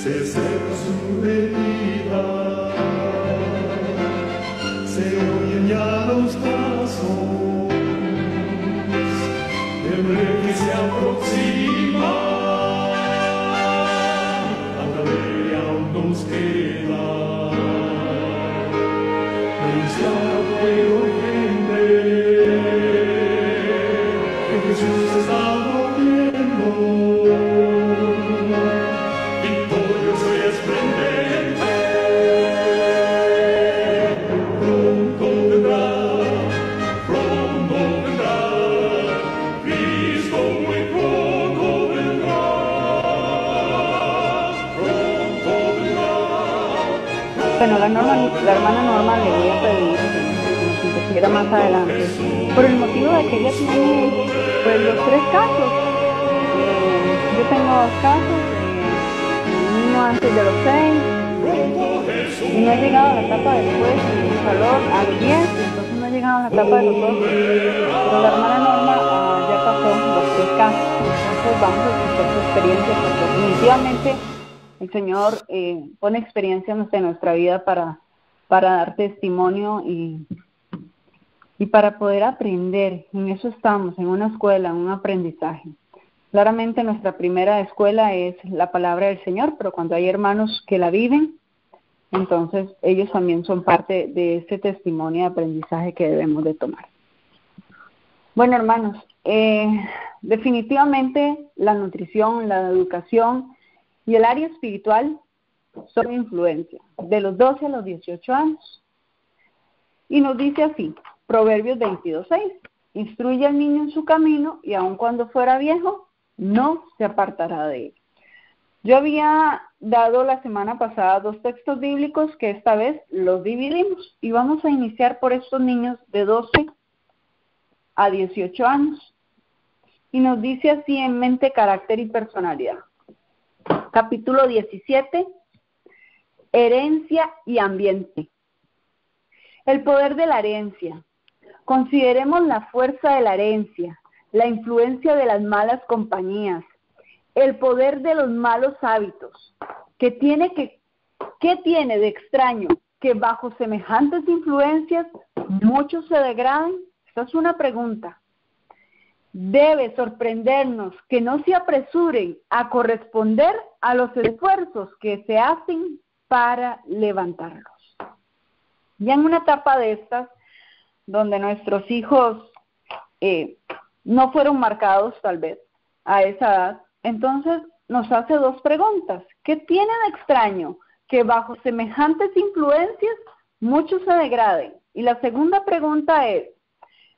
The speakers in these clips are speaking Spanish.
se seca su herida, se oyen ya los pasos del rey que se aproxima, a la ley aún nos queda anunciar al pueblo gente que Jesús está volviendo. Bueno, la hermana Norma le voy a pedir que nos interfiera más adelante, por el motivo de que ella tiene pues los 3 casos. Yo tengo 2 casos, un niño antes de los 6, y no he llegado a la etapa después, el calor a los 10, entonces no he llegado a la etapa de los 12, pero la hermana Norma ya pasó los 3 casos, entonces vamos a escuchar su experiencia, porque definitivamente el Señor pone experiencias en nuestra vida para dar testimonio y para poder aprender. En eso estamos, en una escuela, en un aprendizaje. Claramente nuestra primera escuela es la palabra del Señor, pero cuando hay hermanos que la viven, entonces ellos también son parte de ese testimonio de aprendizaje que debemos de tomar. Bueno, hermanos, definitivamente la nutrición, la educación y el área espiritual son influencia, de los 12 a los 18 años. Y nos dice así, Proverbios 22:6, instruye al niño en su camino y aun cuando fuera viejo, no se apartará de él. Yo había dado la semana pasada 2 textos bíblicos que esta vez los dividimos y vamos a iniciar por estos niños de 12 a 18 años. Y nos dice así en mente, carácter y personalidad. Capítulo 17, herencia y ambiente. El poder de la herencia. Consideremos la fuerza de la herencia, la influencia de las malas compañías, el poder de los malos hábitos. ¿Qué tiene de extraño que bajo semejantes influencias muchos se degraden? Esta es una pregunta. Debe sorprendernos que no se apresuren a corresponder a los esfuerzos que se hacen para levantarlos. Ya en una etapa de estas, donde nuestros hijos no fueron marcados tal vez a esa edad, entonces nos hace 2 preguntas. ¿Qué tiene de extraño que bajo semejantes influencias muchos se degraden? Y la segunda pregunta es,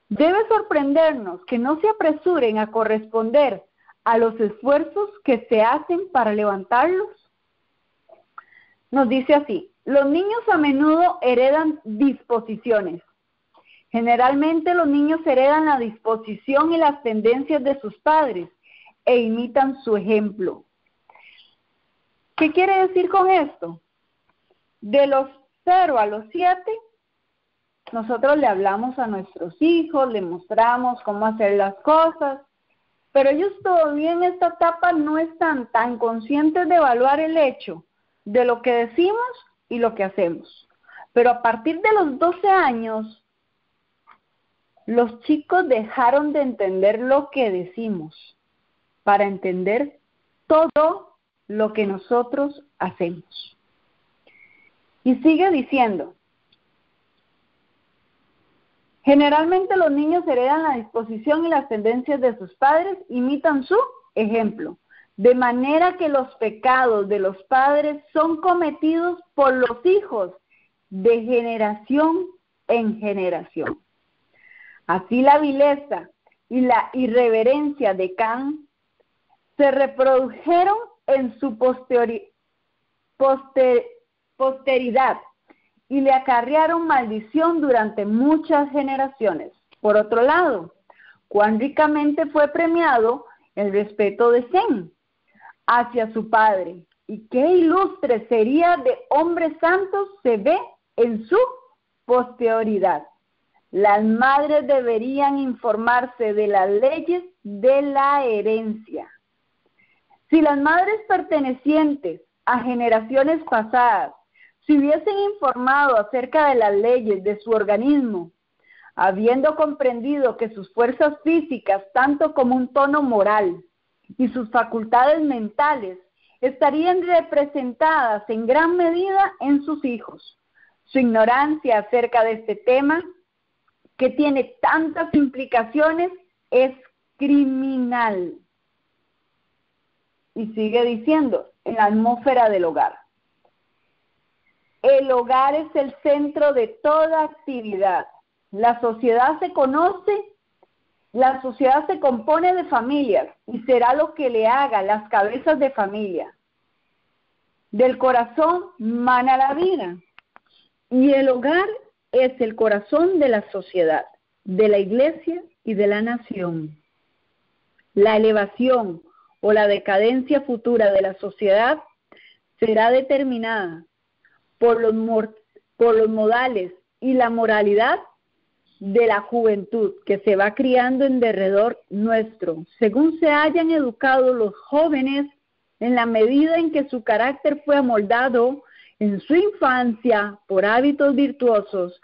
debe sorprendernos que no se apresuren a corresponder a los esfuerzos que se hacen para levantarlos. Nos dice así, los niños a menudo heredan disposiciones. Generalmente los niños heredan la disposición y las tendencias de sus padres e imitan su ejemplo. ¿Qué quiere decir con esto? De los 0 a los 7, nosotros le hablamos a nuestros hijos, le mostramos cómo hacer las cosas, pero ellos todavía en esta etapa no están tan conscientes de evaluar el hecho de lo que decimos y lo que hacemos. Pero a partir de los 12 años, los chicos dejaron de entender lo que decimos para entender todo lo que nosotros hacemos. Y sigue diciendo, generalmente los niños heredan la disposición y las tendencias de sus padres, imitan su ejemplo, de manera que los pecados de los padres son cometidos por los hijos de generación en generación. Así la vileza y la irreverencia de Can se reprodujeron en su posteridad y le acarrearon maldición durante muchas generaciones. Por otro lado, cuán ricamente fue premiado el respeto de Sem hacia su padre, y qué ilustre sería de hombres santos se ve en su posterioridad. Las madres deberían informarse de las leyes de la herencia. Si las madres pertenecientes a generaciones pasadas, si hubiesen informado acerca de las leyes de su organismo, habiendo comprendido que sus fuerzas físicas, tanto como un tono moral y sus facultades mentales, estarían representadas en gran medida en sus hijos. Su ignorancia acerca de este tema, que tiene tantas implicaciones, es criminal. Y sigue diciendo, en la atmósfera del hogar. El hogar es el centro de toda actividad. La sociedad se compone de familias y será lo que le haga las cabezas de familia. Del corazón mana la vida. Y el hogar es el corazón de la sociedad, de la iglesia y de la nación. La elevación o la decadencia futura de la sociedad será determinada por los modales y la moralidad de la juventud que se va criando en derredor nuestro, según se hayan educado los jóvenes en la medida en que su carácter fue amoldado en su infancia por hábitos virtuosos,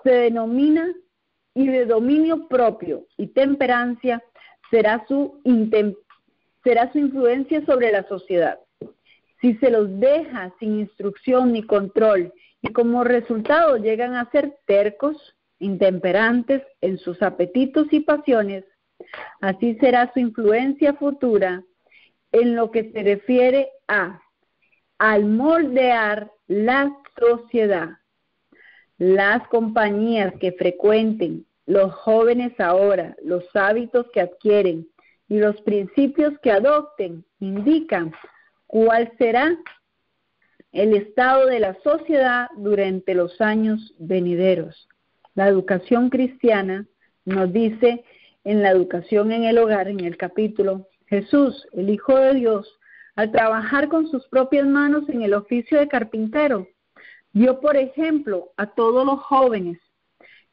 se denomina, y de dominio propio y temperancia será su influencia sobre la sociedad. Si se los deja sin instrucción ni control y como resultado llegan a ser tercos, intemperantes en sus apetitos y pasiones, así será su influencia futura en lo que se refiere al moldear la sociedad. Las compañías que frecuenten los jóvenes ahora, los hábitos que adquieren y los principios que adopten indican cuál será el estado de la sociedad durante los años venideros. La educación cristiana nos dice en la educación en el hogar, en el capítulo, Jesús, el Hijo de Dios, al trabajar con sus propias manos en el oficio de carpintero, dio por ejemplo a todos los jóvenes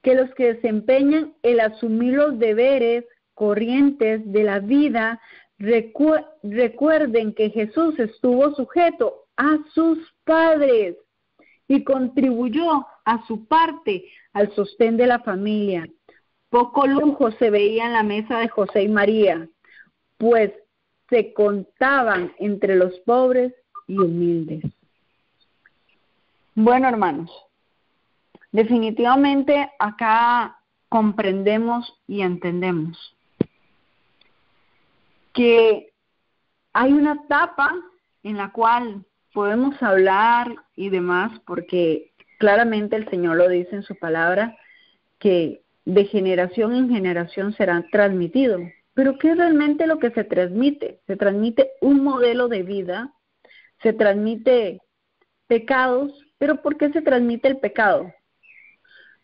que los que desempeñan el asumir los deberes corrientes de la vida, recuerden que Jesús estuvo sujeto a sus padres y contribuyó a su parte al sostén de la familia. Poco lujo se veía en la mesa de José y María, pues se contaban entre los pobres y humildes. Bueno, hermanos, definitivamente acá comprendemos y entendemos que hay una etapa en la cual podemos hablar y demás, porque claramente el Señor lo dice en su palabra, que de generación en generación será transmitido. Pero ¿qué es realmente lo que se transmite? Se transmite un modelo de vida, se transmite pecados, pero ¿por qué se transmite el pecado?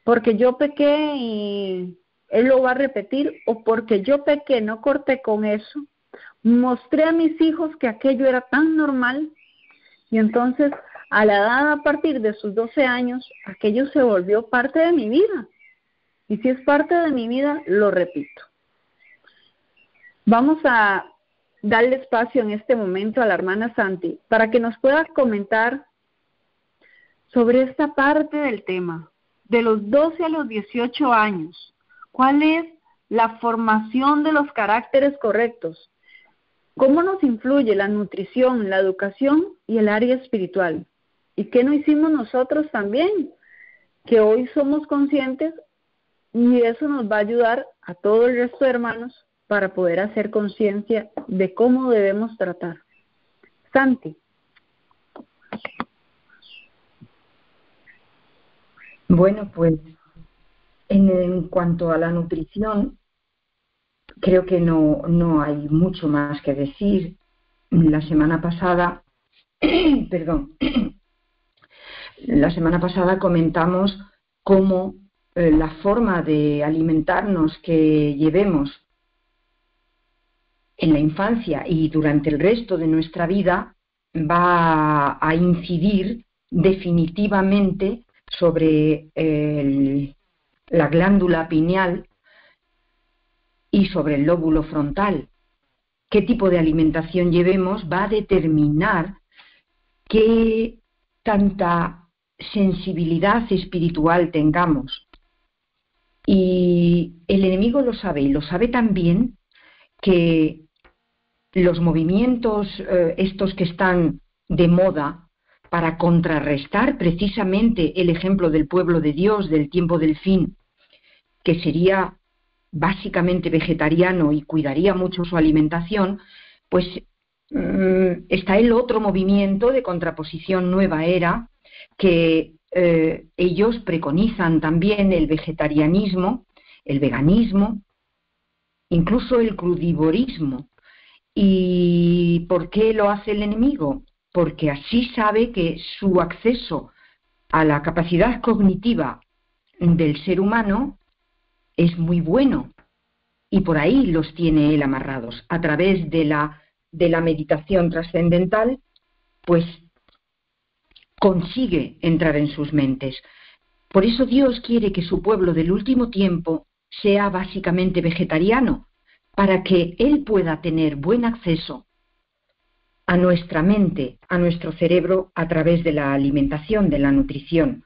¿Porque yo pequé y Él lo va a repetir? ¿O porque yo pequé, no corté con eso? Mostré a mis hijos que aquello era tan normal y entonces a la edad a partir de sus 12 años, aquello se volvió parte de mi vida. Y si es parte de mi vida, lo repito. Vamos a darle espacio en este momento a la hermana Santi para que nos pueda comentar sobre esta parte del tema, de los 12 a los 18 años. ¿Cuál es la formación de los caracteres correctos? ¿Cómo nos influye la nutrición, la educación y el área espiritual? ¿Y qué no hicimos nosotros también? Que hoy somos conscientes y eso nos va a ayudar a todo el resto de hermanos para poder hacer conciencia de cómo debemos tratar. Santi. Bueno, pues en cuanto a la nutrición, creo que no hay mucho más que decir. La semana pasada, la semana pasada comentamos cómo la forma de alimentarnos que llevemos en la infancia y durante el resto de nuestra vida va a incidir definitivamente sobre la glándula pineal y sobre el lóbulo frontal. Qué tipo de alimentación llevemos va a determinar qué tanta sensibilidad espiritual tengamos. Y el enemigo lo sabe, y lo sabe también que los movimientos estos que están de moda para contrarrestar precisamente el ejemplo del pueblo de Dios del tiempo del fin, que sería básicamente vegetariano y cuidaría mucho su alimentación, pues está el otro movimiento de contraposición nueva era, que ellos preconizan también el vegetarianismo, el veganismo, incluso el crudivorismo. ¿Y por qué lo hace el enemigo? Porque así sabe que su acceso a la capacidad cognitiva del ser humano es muy bueno, y por ahí los tiene él amarrados. A través de la meditación trascendental, pues consigue entrar en sus mentes. Por eso Dios quiere que su pueblo del último tiempo sea básicamente vegetariano, para que Él pueda tener buen acceso a nuestra mente, a nuestro cerebro, a través de la alimentación, de la nutrición.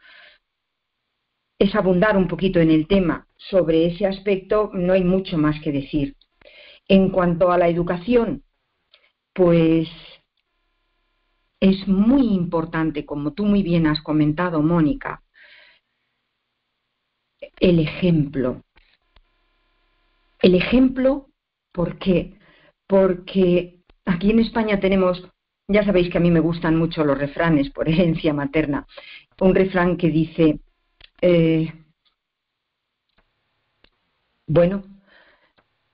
Es abundar un poquito en el tema. Sobre ese aspecto no hay mucho más que decir. En cuanto a la educación, pues es muy importante, como tú muy bien has comentado, Mónica, el ejemplo. El ejemplo, ¿por qué? Porque aquí en España tenemos, ya sabéis que a mí me gustan mucho los refranes por herencia materna, un refrán que dice, bueno,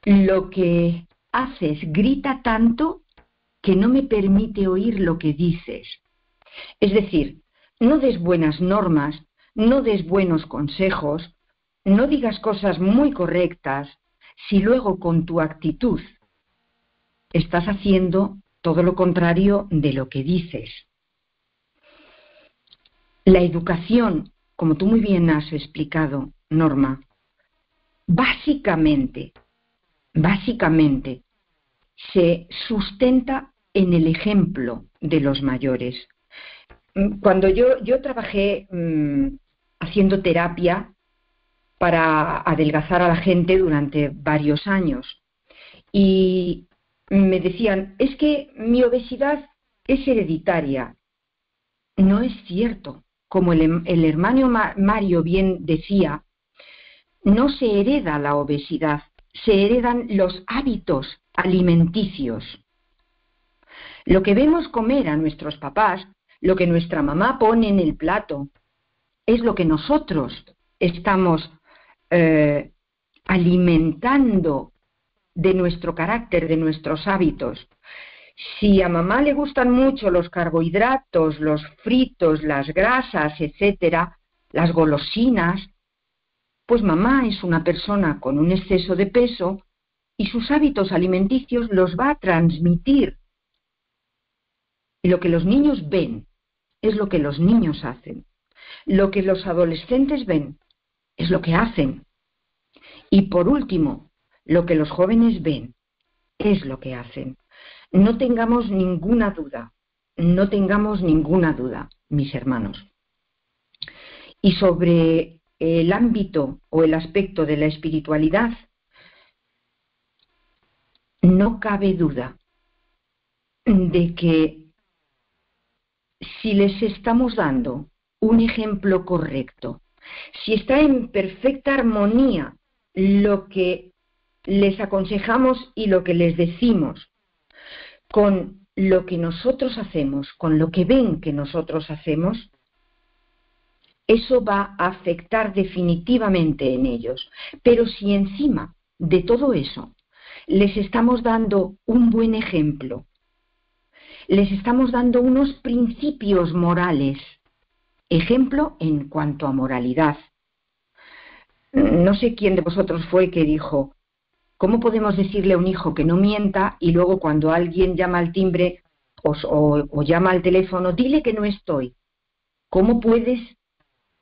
lo que haces grita tanto que no me permite oír lo que dices. Es decir, no des buenas normas, no des buenos consejos, no digas cosas muy correctas, si luego con tu actitud estás haciendo todo lo contrario de lo que dices. La educación, como tú muy bien has explicado, Norma, básicamente se sustenta en el ejemplo de los mayores. Cuando yo trabajé haciendo terapia para adelgazar a la gente durante varios años, y me decían, es que mi obesidad es hereditaria. No es cierto. Como el hermano Mario bien decía, no se hereda la obesidad, se heredan los hábitos alimenticios. Lo que vemos comer a nuestros papás, lo que nuestra mamá pone en el plato, es lo que nosotros estamos alimentando de nuestro carácter, de nuestros hábitos. Si a mamá le gustan mucho los carbohidratos, los fritos, las grasas, etcétera, las golosinas, pues mamá es una persona con un exceso de peso y sus hábitos alimenticios los va a transmitir. Y lo que los niños ven es lo que los niños hacen. Lo que los adolescentes ven es lo que hacen. Y por último, lo que los jóvenes ven es lo que hacen. No tengamos ninguna duda, mis hermanos. Y sobre el ámbito o el aspecto de la espiritualidad, no cabe duda de que si les estamos dando un ejemplo correcto, si está en perfecta armonía lo que les aconsejamos y lo que les decimos con lo que nosotros hacemos, con lo que ven que nosotros hacemos, eso va a afectar definitivamente en ellos. Pero si encima de todo eso les estamos dando un buen ejemplo, les estamos dando unos principios morales, ejemplo en cuanto a moralidad. No sé quién de vosotros fue que dijo, ¿cómo podemos decirle a un hijo que no mienta y luego cuando alguien llama al timbre o llama al teléfono, dile que no estoy? ¿Cómo puedes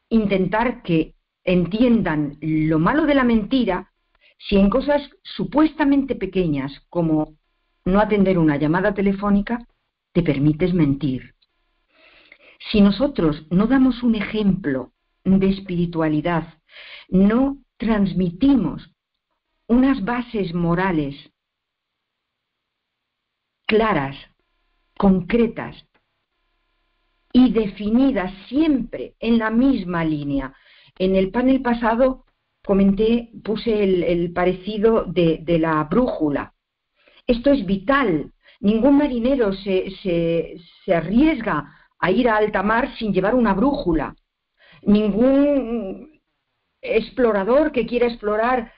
intentar que entiendan lo malo de la mentira si en cosas supuestamente pequeñas como no atender una llamada telefónica te permites mentir? Si nosotros no damos un ejemplo de espiritualidad, no transmitimos unas bases morales claras, concretas y definidas siempre en la misma línea. En el panel pasado puse el parecido de la brújula. Esto es vital. Ningún marinero se arriesga a ir a alta mar sin llevar una brújula. Ningún explorador que quiera explorar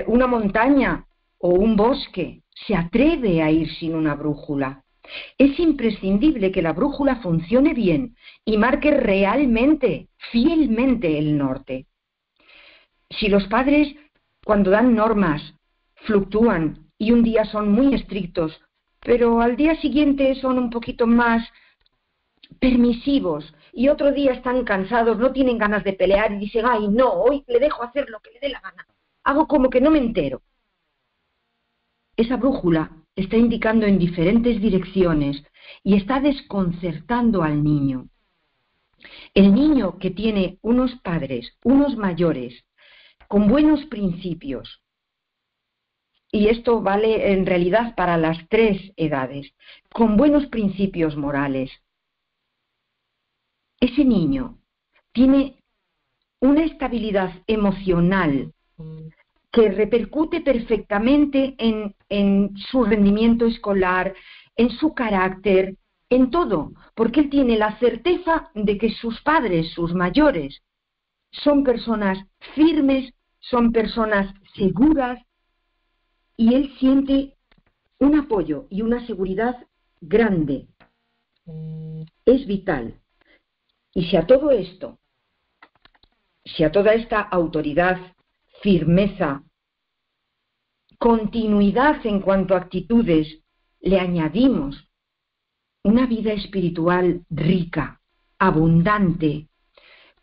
una montaña o un bosque se atreve a ir sin una brújula. Es imprescindible que la brújula funcione bien y marque realmente, fielmente el norte. Si los padres, cuando dan normas, fluctúan y un día son muy estrictos, pero al día siguiente son un poquito más permisivos y otro día están cansados, no tienen ganas de pelear y dicen, ay no, hoy le dejo hacer lo que le dé la gana, hago como que no me entero. Esa brújula está indicando en diferentes direcciones y está desconcertando al niño. El niño que tiene unos padres, unos mayores, con buenos principios, y esto vale en realidad para las 3 edades, con buenos principios morales, ese niño tiene una estabilidad emocional que repercute perfectamente en su rendimiento escolar, en su carácter, en todo, porque él tiene la certeza de que sus padres, sus mayores, son personas firmes, son personas seguras, y él siente un apoyo y una seguridad grande. Es vital. Y si a todo esto, si a toda esta autoridad, firmeza, continuidad en cuanto a actitudes, le añadimos una vida espiritual rica, abundante,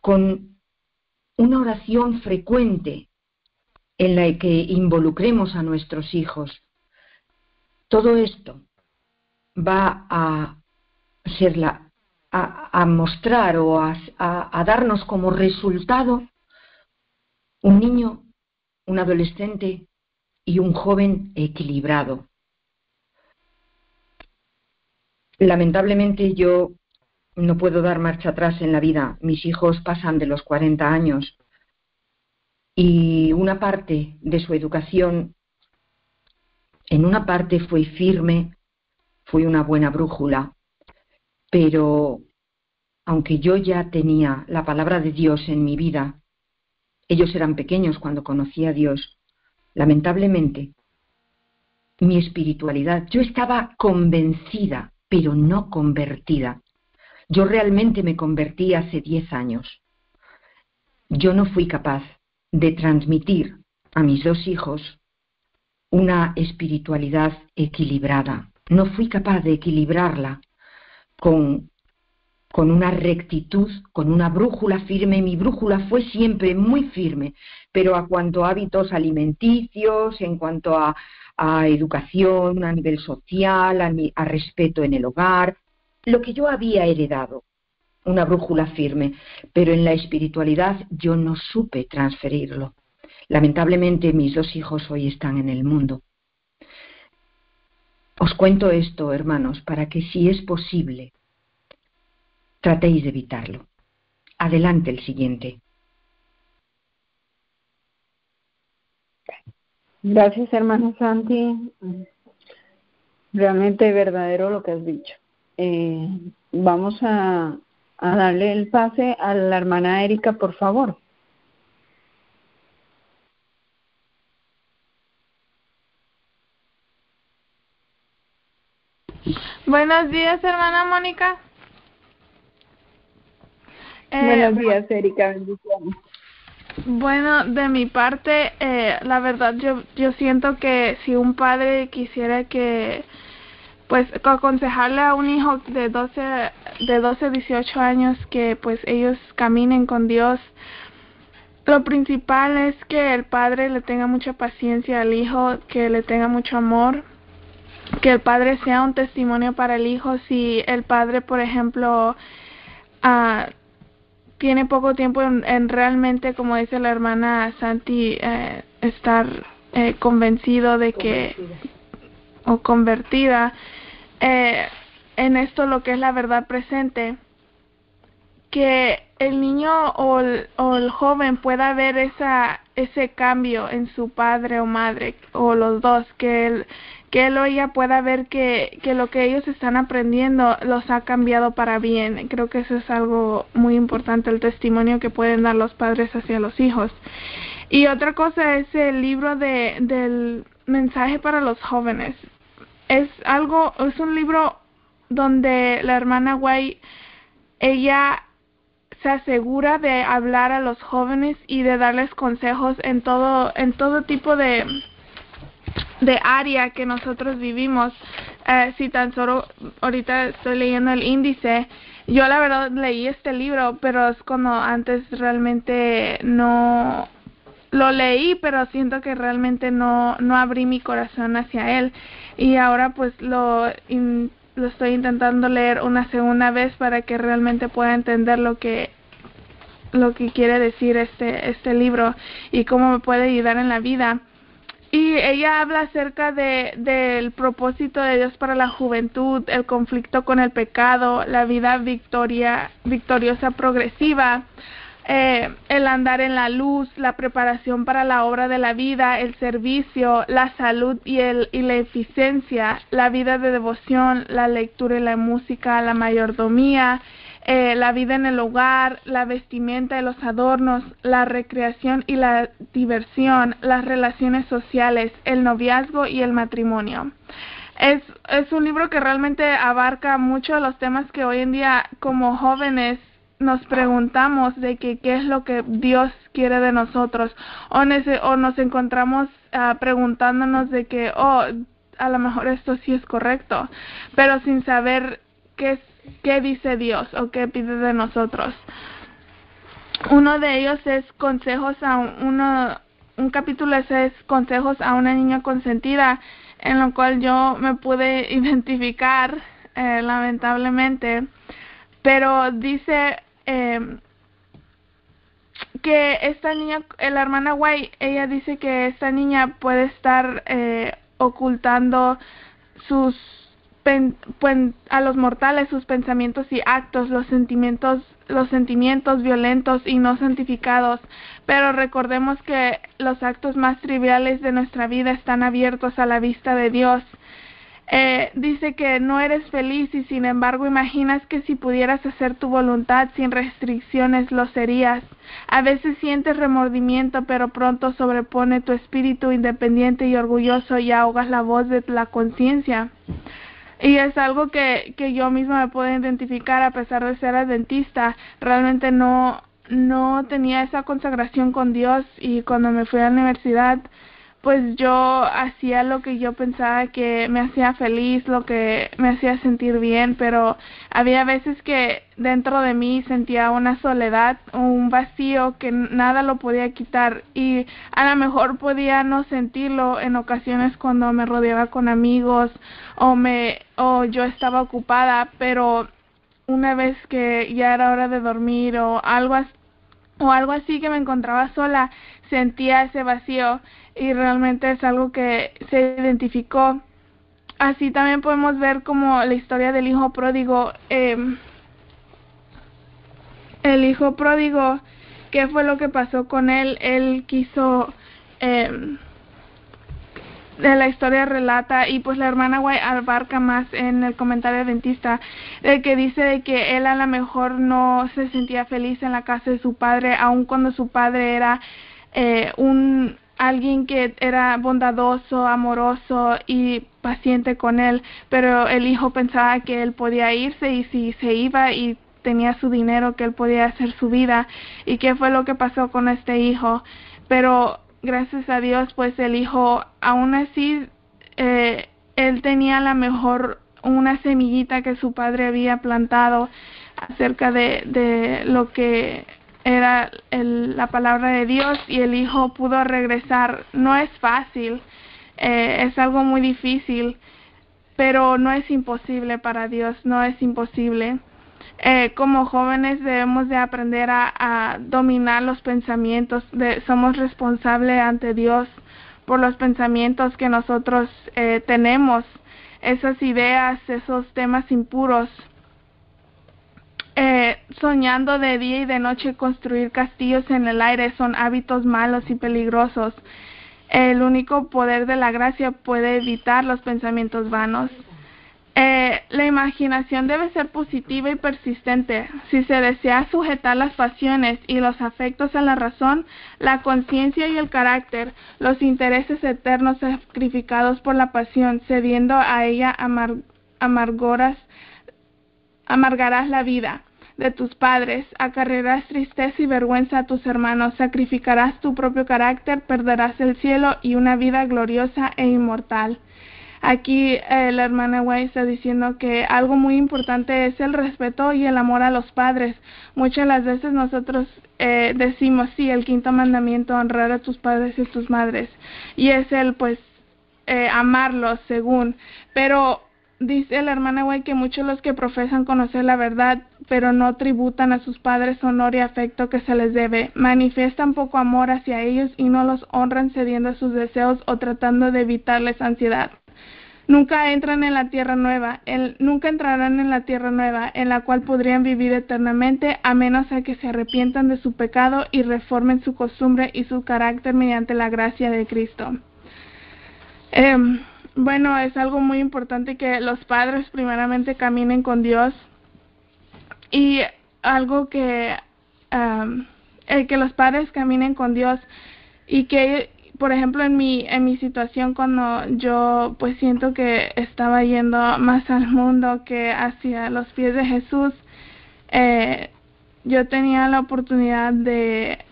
con una oración frecuente en la que involucremos a nuestros hijos, todo esto va a ser a mostrar o a darnos como resultado un niño, un adolescente y un joven equilibrado. Lamentablemente yo no puedo dar marcha atrás en la vida. Mis hijos pasan de los 40 años y una parte de su educación, en una parte fue firme, fue una buena brújula, pero aunque yo ya tenía la palabra de Dios en mi vida, ellos eran pequeños cuando conocí a Dios, lamentablemente, mi espiritualidad, yo estaba convencida, pero no convertida. Yo realmente me convertí hace 10 años. Yo no fui capaz de transmitir a mis 2 hijos una espiritualidad equilibrada. No fui capaz de equilibrarla con una rectitud, con una brújula firme. Mi brújula fue siempre muy firme, pero a cuanto a hábitos alimenticios, en cuanto a educación, a nivel social, a respeto en el hogar, lo que yo había heredado, una brújula firme, pero en la espiritualidad yo no supe transferirlo. Lamentablemente mis 2 hijos hoy están en el mundo. Os cuento esto, hermanos, para que si es posible, tratéis de evitarlo. Adelante el siguiente. Gracias, hermano Santi. Realmente verdadero lo que has dicho. Vamos a darle el pase a la hermana Erika, por favor. Buenos días, hermana Mónica. Buenos días, Erika, bendiciones. Bueno, de mi parte, la verdad yo siento que si un padre quisiera que, pues, aconsejarle a un hijo de 12, 18 años que pues ellos caminen con Dios, lo principal es que el padre le tenga mucha paciencia al hijo, que le tenga mucho amor, que el padre sea un testimonio para el hijo. Si el padre, por ejemplo, tiene poco tiempo en realmente, como dice la hermana Santi, estar convencido de que, o convertida en esto, lo que es la verdad presente, que el niño o el joven pueda ver ese cambio en su padre o madre, o los dos, que él o ella pueda ver que lo que ellos están aprendiendo los ha cambiado para bien. Creo que eso es algo muy importante, el testimonio que pueden dar los padres hacia los hijos. Y otra cosa es el libro del mensaje para los jóvenes. Es un libro donde la hermana White, ella se asegura de hablar a los jóvenes y de darles consejos en todo tipo de área que nosotros vivimos. Si tan solo ahorita estoy leyendo el índice, yo la verdad leí este libro, pero es cuando antes realmente no lo leí, pero siento que realmente no abrí mi corazón hacia él, y ahora pues lo estoy intentando leer una segunda vez para que realmente pueda entender lo que quiere decir este libro y cómo me puede ayudar en la vida. Y ella habla acerca del propósito de Dios para la juventud, el conflicto con el pecado, la vida victoriosa progresiva, el andar en la luz, la preparación para la obra de la vida, el servicio, la salud y la eficiencia, la vida de devoción, la lectura y la música, la mayordomía, la vida en el hogar, la vestimenta y los adornos, la recreación y la diversión, las relaciones sociales, el noviazgo y el matrimonio. Es un libro que realmente abarca mucho de los temas que hoy en día como jóvenes nos preguntamos de qué es lo que Dios quiere de nosotros, o nos encontramos preguntándonos de que a lo mejor esto sí es correcto, pero sin saber qué dice Dios o qué pide de nosotros. Uno de ellos es consejos un capítulo es consejos a una niña consentida, en lo cual yo me pude identificar lamentablemente, pero dice que esta niña, la hermana White, ella dice que esta niña puede estar ocultando a los mortales sus pensamientos y actos, los sentimientos violentos y no santificados, pero recordemos que los actos más triviales de nuestra vida están abiertos a la vista de Dios. Dice que no eres feliz y sin embargo imaginas que si pudieras hacer tu voluntad sin restricciones lo serías. A veces sientes remordimiento, pero pronto sobrepone tu espíritu independiente y orgulloso y ahogas la voz de la conciencia. Y es algo que yo misma me puedo identificar. A pesar de ser adventista, realmente no tenía esa consagración con Dios, y cuando me fui a la universidad, pues yo hacía lo que yo pensaba que me hacía feliz, lo que me hacía sentir bien, pero había veces que dentro de mí sentía una soledad, un vacío que nada lo podía quitar, y a lo mejor podía no sentirlo en ocasiones cuando me rodeaba con amigos o yo estaba ocupada, pero una vez que ya era hora de dormir o algo así, que me encontraba sola, sentía ese vacío, y realmente es algo que se identificó. Así también podemos ver como la historia del hijo pródigo. El hijo pródigo, ¿qué fue lo que pasó con él? Él quiso, de la historia relata, y pues la hermana White abarca más en el comentario adventista, de que dice de que él a lo mejor no se sentía feliz en la casa de su padre, aun cuando su padre era alguien que era bondadoso, amoroso y paciente con él, pero el hijo pensaba que él podía irse, y si se iba y tenía su dinero, que él podía hacer su vida. ¿Y qué fue lo que pasó con este hijo? Pero gracias a Dios, pues el hijo, aún así, él tenía a lo mejor una semillita que su padre había plantado acerca de lo que era la palabra de Dios, y el hijo pudo regresar. No es fácil, es algo muy difícil, pero no es imposible para Dios, no es imposible. Como jóvenes debemos de aprender a dominar los pensamientos. Somos responsables ante Dios por los pensamientos que nosotros tenemos, esas ideas, esos temas impuros. Soñando de día y de noche construir castillos en el aire son hábitos malos y peligrosos. El único poder de la gracia puede evitar los pensamientos vanos. La imaginación debe ser positiva y persistente. Si se desea sujetar las pasiones y los afectos a la razón, la conciencia y el carácter, los intereses eternos sacrificados por la pasión, cediendo a ella amargarás la vida de tus padres, acarrearás tristeza y vergüenza a tus hermanos, sacrificarás tu propio carácter, perderás el cielo y una vida gloriosa e inmortal. Aquí la hermana White está diciendo que algo muy importante es el respeto y el amor a los padres. Muchas de las veces nosotros decimos, sí, el quinto mandamiento, honrar a tus padres y tus madres, y es el, pues, amarlos según, pero dice la hermana White que muchos los que profesan conocer la verdad, pero no tributan a sus padres honor y afecto que se les debe, manifiestan poco amor hacia ellos y no los honran cediendo a sus deseos o tratando de evitarles ansiedad. Nunca entrarán en la tierra nueva, en la cual podrían vivir eternamente, a menos a que se arrepientan de su pecado y reformen su costumbre y su carácter mediante la gracia de Cristo. Bueno, es algo muy importante que los padres primeramente caminen con Dios, y algo que los padres caminen con Dios, y que, por ejemplo, en mi situación, cuando yo pues siento que estaba yendo más al mundo que hacia los pies de Jesús, yo tenía la oportunidad de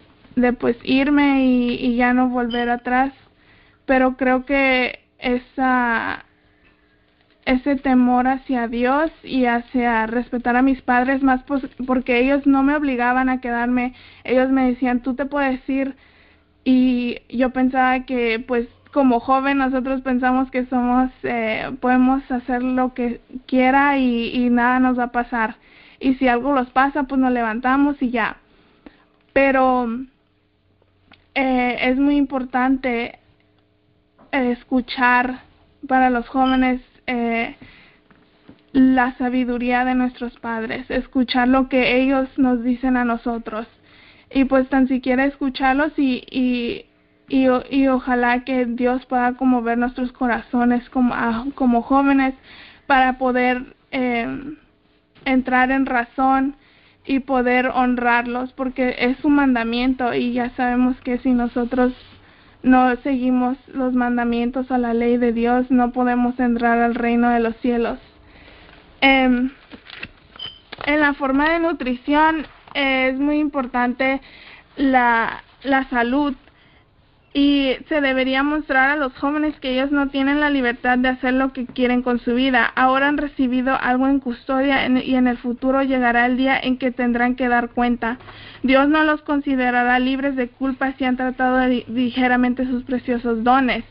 pues irme y ya no volver atrás, pero creo que ese temor hacia Dios y hacia respetar a mis padres, más porque ellos no me obligaban a quedarme, ellos me decían, tú te puedes ir, y yo pensaba que, pues, como joven nosotros pensamos que podemos hacer lo que quiera y nada nos va a pasar, y si algo nos pasa, pues nos levantamos y ya. Pero es muy importante escuchar para los jóvenes la sabiduría de nuestros padres, escuchar lo que ellos nos dicen a nosotros, y pues tan siquiera escucharlos y ojalá que Dios pueda conmover nuestros corazones como jóvenes para poder entrar en razón y poder honrarlos, porque es un mandamiento, y ya sabemos que si nosotros no seguimos los mandamientos a la ley de Dios, no podemos entrar al reino de los cielos. En la forma de nutrición es muy importante la salud, y se debería mostrar a los jóvenes que ellos no tienen la libertad de hacer lo que quieren con su vida. Ahora han recibido algo en custodia y en el futuro llegará el día en que tendrán que dar cuenta. Dios no los considerará libres de culpa si han tratado ligeramente sus preciosos dones.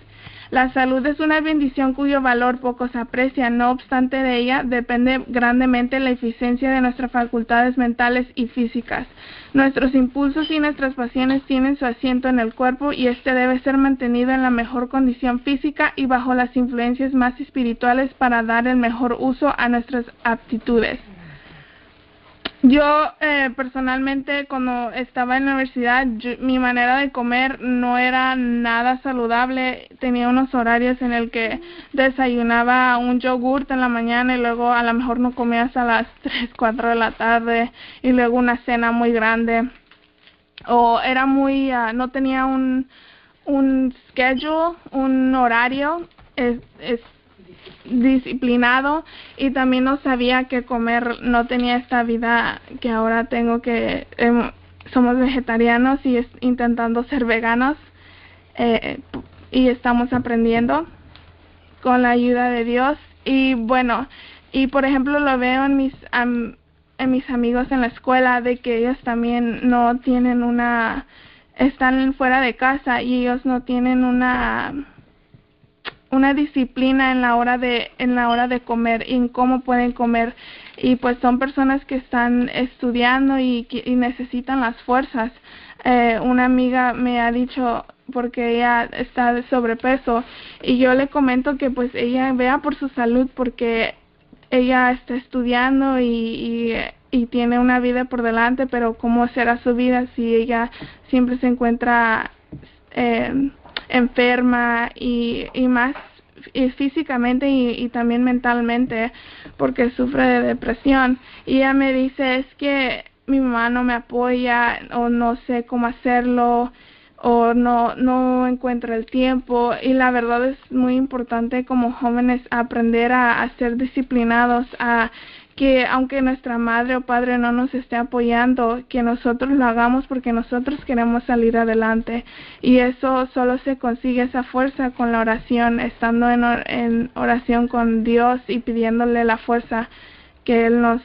La salud es una bendición cuyo valor pocos aprecian. No obstante de ella depende grandemente la eficiencia de nuestras facultades mentales y físicas. Nuestros impulsos y nuestras pasiones tienen su asiento en el cuerpo, y este debe ser mantenido en la mejor condición física y bajo las influencias más espirituales para dar el mejor uso a nuestras aptitudes. Yo personalmente, cuando estaba en la universidad, mi manera de comer no era nada saludable. Tenía unos horarios en el que desayunaba un yogurt en la mañana y luego a lo mejor no comía hasta las 3, 4 de la tarde, y luego una cena muy grande, o era muy no tenía un schedule, un horario disciplinado, y también no sabía qué comer. No tenía esta vida que ahora tengo, que somos vegetarianos y intentando ser veganos, y estamos aprendiendo con la ayuda de Dios. Y bueno, y por ejemplo lo veo en mis amigos en la escuela, de que ellos también no tienen están fuera de casa, y ellos no tienen una disciplina en la hora de comer y en cómo pueden comer. y pues son personas que están estudiando y necesitan las fuerzas. Una amiga me ha dicho, porque ella está de sobrepeso, y yo le comento que pues ella vea por su salud, porque ella está estudiando y tiene una vida por delante, pero ¿cómo será su vida si ella siempre se encuentra enferma y más físicamente y también mentalmente, porque sufre de depresión? Y ella me dice, es que mi mamá no me apoya, o no sé cómo hacerlo, o no encuentro el tiempo. Y la verdad es muy importante como jóvenes aprender a ser disciplinados, a que aunque nuestra madre o padre no nos esté apoyando, que nosotros lo hagamos porque nosotros queremos salir adelante. Y eso solo se consigue, esa fuerza, con la oración, estando en oración con Dios y pidiéndole la fuerza que Él nos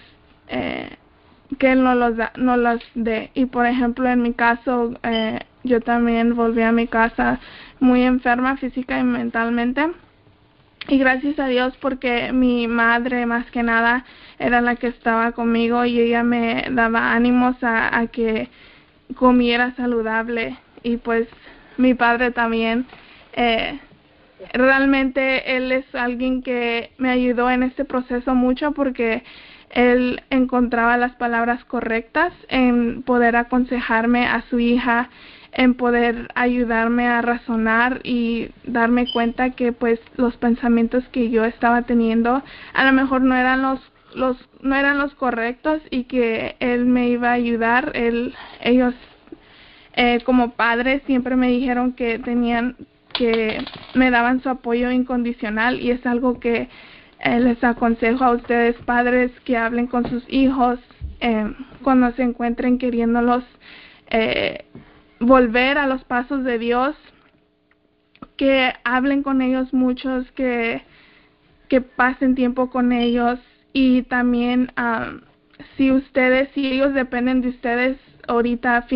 los dé. Y por ejemplo, en mi caso, yo también volví a mi casa muy enferma física y mentalmente. Y gracias a Dios, porque mi madre más que nada era la que estaba conmigo, y ella me daba ánimos a que comiera saludable. Y pues mi padre también, realmente él es alguien que me ayudó en este proceso mucho, porque él encontraba las palabras correctas en poder aconsejarme a su hija, en poder ayudarme a razonar y darme cuenta que pues los pensamientos que yo estaba teniendo a lo mejor no eran los correctos, y que él me iba a ayudar. Ellos como padres siempre me dijeron que me daban su apoyo incondicional, y es algo que les aconsejo a ustedes, padres, que hablen con sus hijos cuando se encuentren queriéndolos volver a los pasos de Dios, que hablen con ellos muchos, que pasen tiempo con ellos. Y también si ellos dependen de ustedes ahorita,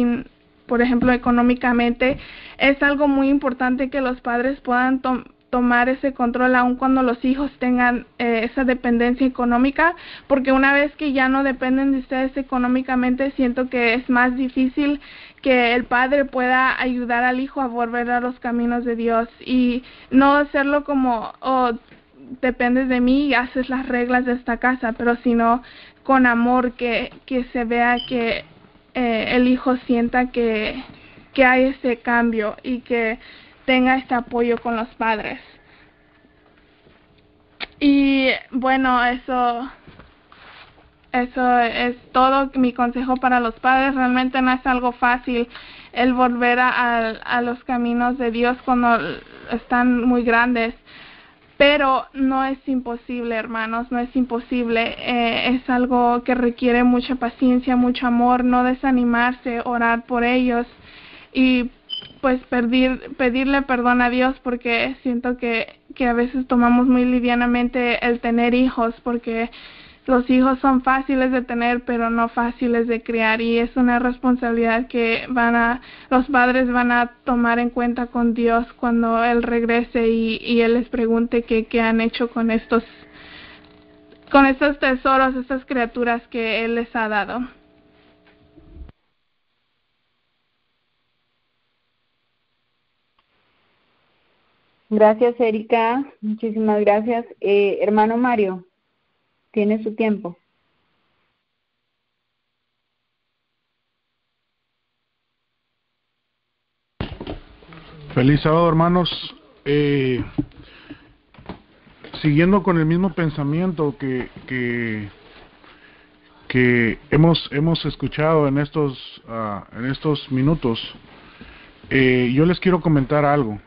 por ejemplo económicamente, es algo muy importante que los padres puedan tomar ese control, aun cuando los hijos tengan esa dependencia económica, porque una vez que ya no dependen de ustedes económicamente, siento que es más difícil que el padre pueda ayudar al hijo a volver a los caminos de Dios, y no hacerlo como, dependes de mí y haces las reglas de esta casa, pero sino con amor, que se vea que el hijo sienta que hay ese cambio y que tenga este apoyo con los padres. Y bueno, eso es todo mi consejo para los padres. Realmente no es algo fácil el volver a los caminos de Dios cuando están muy grandes, pero no es imposible, hermanos, no es imposible. Es algo que requiere mucha paciencia, mucho amor, no desanimarse, orar por ellos y pues pedirle perdón a Dios, porque siento que a veces tomamos muy livianamente el tener hijos, porque los hijos son fáciles de tener, pero no fáciles de criar, y es una responsabilidad que los padres van a tomar en cuenta con Dios cuando Él regrese y Él les pregunte qué han hecho con estos tesoros, estas criaturas que Él les ha dado. Gracias, Erika. Muchísimas gracias. Hermano Mario, tiene su tiempo. Feliz sábado, hermanos. Siguiendo con el mismo pensamiento que hemos escuchado en estos minutos, yo les quiero comentar algo.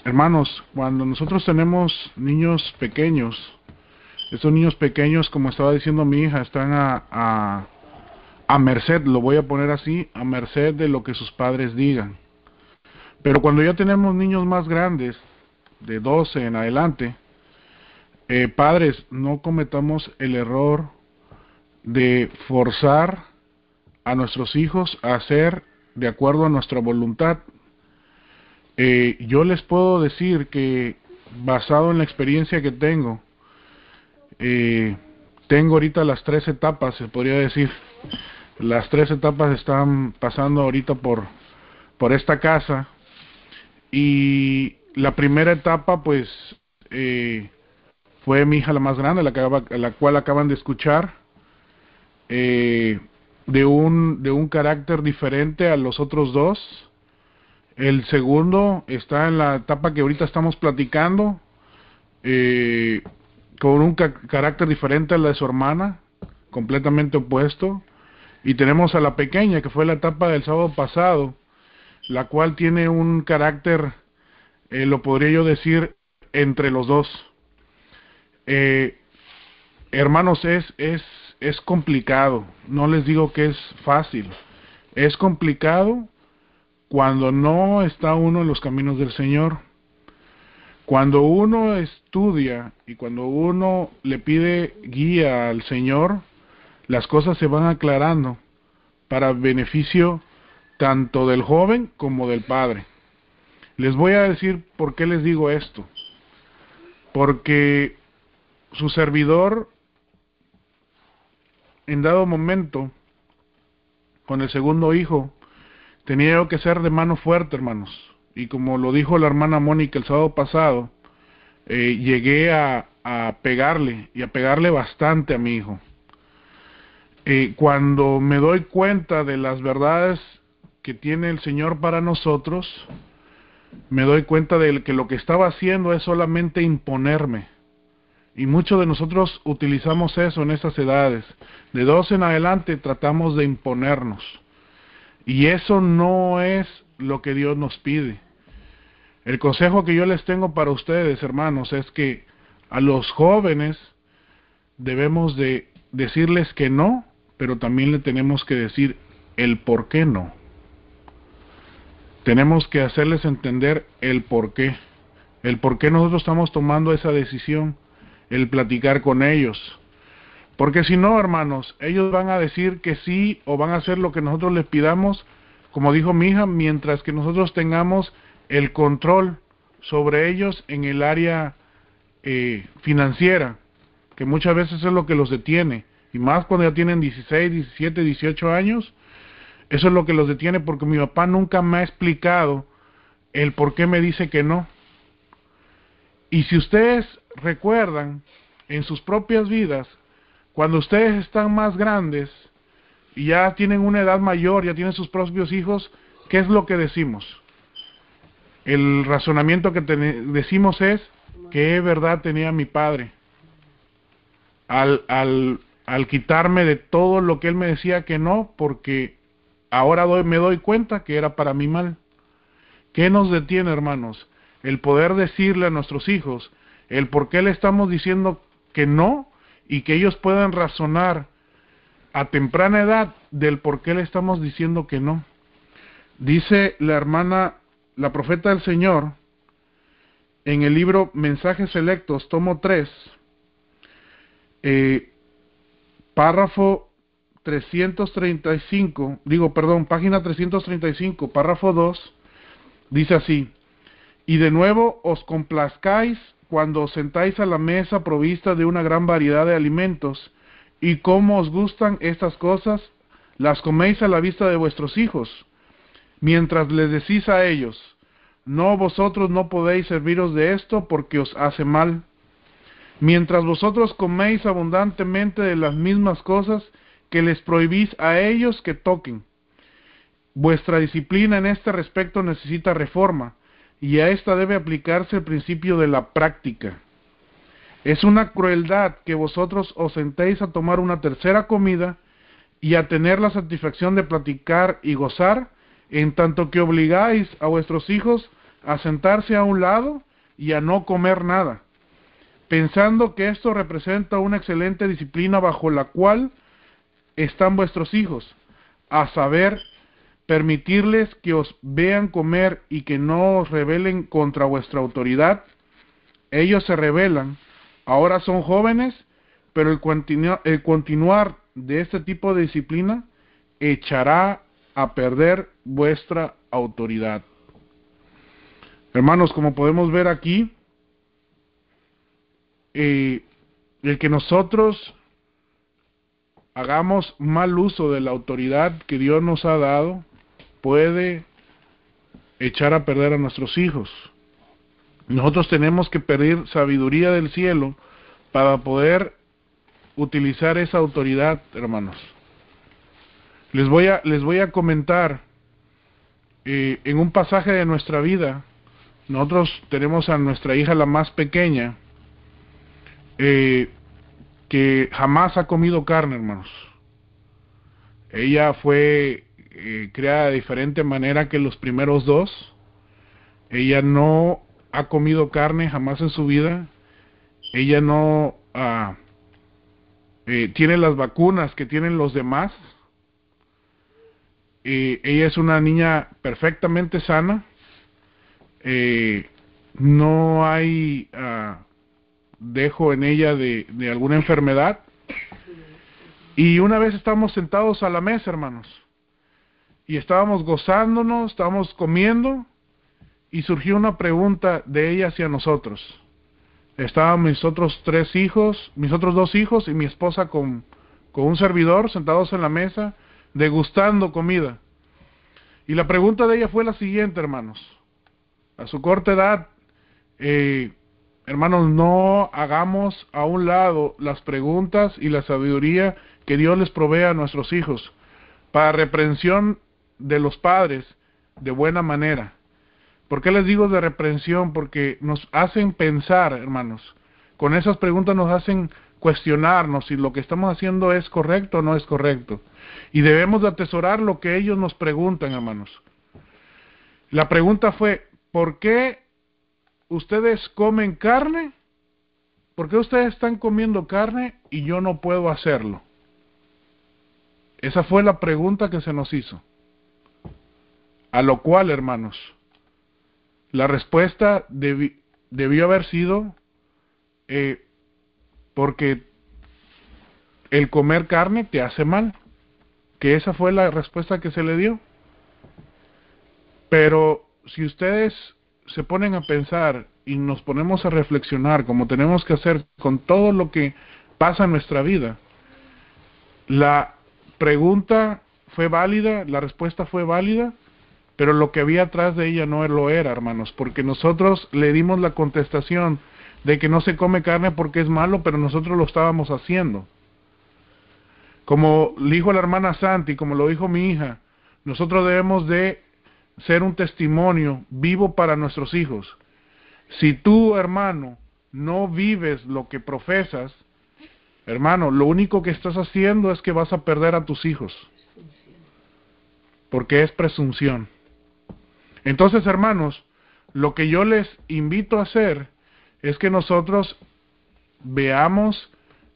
Hermanos, cuando nosotros tenemos niños pequeños, estos niños pequeños, como estaba diciendo mi hija, están a merced, lo voy a poner así, a merced de lo que sus padres digan. Pero cuando ya tenemos niños más grandes, de 12 en adelante, padres, no cometamos el error de forzar a nuestros hijos a hacer de acuerdo a nuestra voluntad. Yo les puedo decir que, basado en la experiencia que tengo, Tengo ahorita las 3 etapas, se podría decir. Las 3 etapas están pasando ahorita por esta casa. Y la primera etapa, pues, fue mi hija la más grande, la cual acaban de escuchar, de un carácter diferente a los otros dos. El segundo está en la etapa que ahorita estamos platicando, con un carácter diferente a la de su hermana, completamente opuesto. Y tenemos a la pequeña, que fue la etapa del sábado pasado, la cual tiene un carácter, lo podría yo decir, entre los dos. Hermanos, es complicado, no les digo que es fácil, es complicado cuando no está uno en los caminos del Señor. Cuando uno estudia y cuando uno le pide guía al Señor, las cosas se van aclarando para beneficio tanto del joven como del padre. Les voy a decir por qué les digo esto. Porque su servidor, en dado momento, con el segundo hijo, tenía yo que ser de mano fuerte, hermanos. Y como lo dijo la hermana Mónica el sábado pasado, llegué a pegarle, y a pegarle bastante a mi hijo. Cuando me doy cuenta de las verdades que tiene el Señor para nosotros, me doy cuenta de que lo que estaba haciendo es solamente imponerme. Y muchos de nosotros utilizamos eso en estas edades. De 12 en adelante tratamos de imponernos. Y eso no es lo que Dios nos pide. El consejo que yo les tengo para ustedes, hermanos, es que a los jóvenes debemos de decirles que no, pero también le tenemos que decir el por qué no. Tenemos que hacerles entender el por qué nosotros estamos tomando esa decisión, el platicar con ellos. Porque si no, hermanos, ellos van a decir que sí o van a hacer lo que nosotros les pidamos, como dijo mi hija, mientras que nosotros tengamos el control sobre ellos en el área financiera, que muchas veces es lo que los detiene, y más cuando ya tienen 16, 17, 18 años, eso es lo que los detiene, porque mi papá nunca me ha explicado el por qué me dice que no. Y si ustedes recuerdan en sus propias vidas, cuando ustedes están más grandes y ya tienen una edad mayor, ya tienen sus propios hijos, ¿qué es lo que decimos? El razonamiento que decimos es: ¿qué verdad tenía mi padre al quitarme de todo lo que él me decía que no? Porque ahora me doy cuenta que era para mi mal. ¿Qué nos detiene, hermanos? El poder decirle a nuestros hijos el por qué le estamos diciendo que no, y que ellos puedan razonar a temprana edad del por qué le estamos diciendo que no. Dice la hermana, la profeta del Señor, en el libro Mensajes Selectos, tomo 3, párrafo 335, página 335, párrafo 2, dice así: y de nuevo os complazcáis cuando os sentáis a la mesa provista de una gran variedad de alimentos, y como os gustan estas cosas, las coméis a la vista de vuestros hijos, mientras les decís a ellos: no, vosotros no podéis serviros de esto porque os hace mal. Mientras vosotros coméis abundantemente de las mismas cosas que les prohibís a ellos que toquen. Vuestra disciplina en este respecto necesita reforma, y a esta debe aplicarse el principio de la práctica. Es una crueldad que vosotros os sentéis a tomar una tercera comida y a tener la satisfacción de platicar y gozar, en tanto que obligáis a vuestros hijos a sentarse a un lado y a no comer nada, pensando que esto representa una excelente disciplina bajo la cual están vuestros hijos, a saber, permitirles que os vean comer y que no os rebelen contra vuestra autoridad. Ellos se rebelan, ahora son jóvenes, pero el continuar de este tipo de disciplina echará a perder vuestra autoridad. Hermanos, como podemos ver aquí, el que nosotros hagamos mal uso de la autoridad que Dios nos ha dado puede echar a perder a nuestros hijos. Nosotros tenemos que pedir sabiduría del cielo para poder utilizar esa autoridad, hermanos. Les voy a comentar en un pasaje de nuestra vida. Nosotros tenemos a nuestra hija, la más pequeña, que jamás ha comido carne, hermanos. Ella fue criada de diferente manera que los primeros dos. Ella no ha comido carne jamás en su vida. Ella no tiene las vacunas que tienen los demás. Ella es una niña perfectamente sana. No hay dejo en ella de alguna enfermedad. Y una vez estábamos sentados a la mesa, hermanos, y estábamos gozándonos, estábamos comiendo, y surgió una pregunta de ella hacia nosotros. Estaban mis otros dos hijos y mi esposa con un servidor sentados en la mesa, degustando comida. Y la pregunta de ella fue la siguiente, hermanos. A su corta edad, hermanos, no hagamos a un lado las preguntas y la sabiduría que Dios les provee a nuestros hijos para reprensión de los padres de buena manera. ¿Por qué les digo de reprensión? Porque nos hacen pensar, hermanos. Con esas preguntas nos hacen cuestionarnos si lo que estamos haciendo es correcto o no es correcto. Y debemos de atesorar lo que ellos nos preguntan, hermanos. La pregunta fue, ¿por qué ustedes comen carne? ¿Por qué ustedes están comiendo carne y yo no puedo hacerlo? Esa fue la pregunta que se nos hizo. A lo cual, hermanos, la respuesta debió haber sido porque el comer carne te hace mal. Que esa fue la respuesta que se le dio. Pero si ustedes se ponen a pensar y nos ponemos a reflexionar como tenemos que hacer con todo lo que pasa en nuestra vida, la pregunta fue válida, la respuesta fue válida, pero lo que había atrás de ella no lo era, hermanos, porque nosotros le dimos la contestación de que no se come carne porque es malo, pero nosotros lo estábamos haciendo. Como le dijo la hermana Santi, como lo dijo mi hija, nosotros debemos de ser un testimonio vivo para nuestros hijos. Si tú, hermano, no vives lo que profesas, hermano, lo único que estás haciendo es que vas a perder a tus hijos. Porque es presunción. Entonces, hermanos, lo que yo les invito a hacer es que nosotros veamos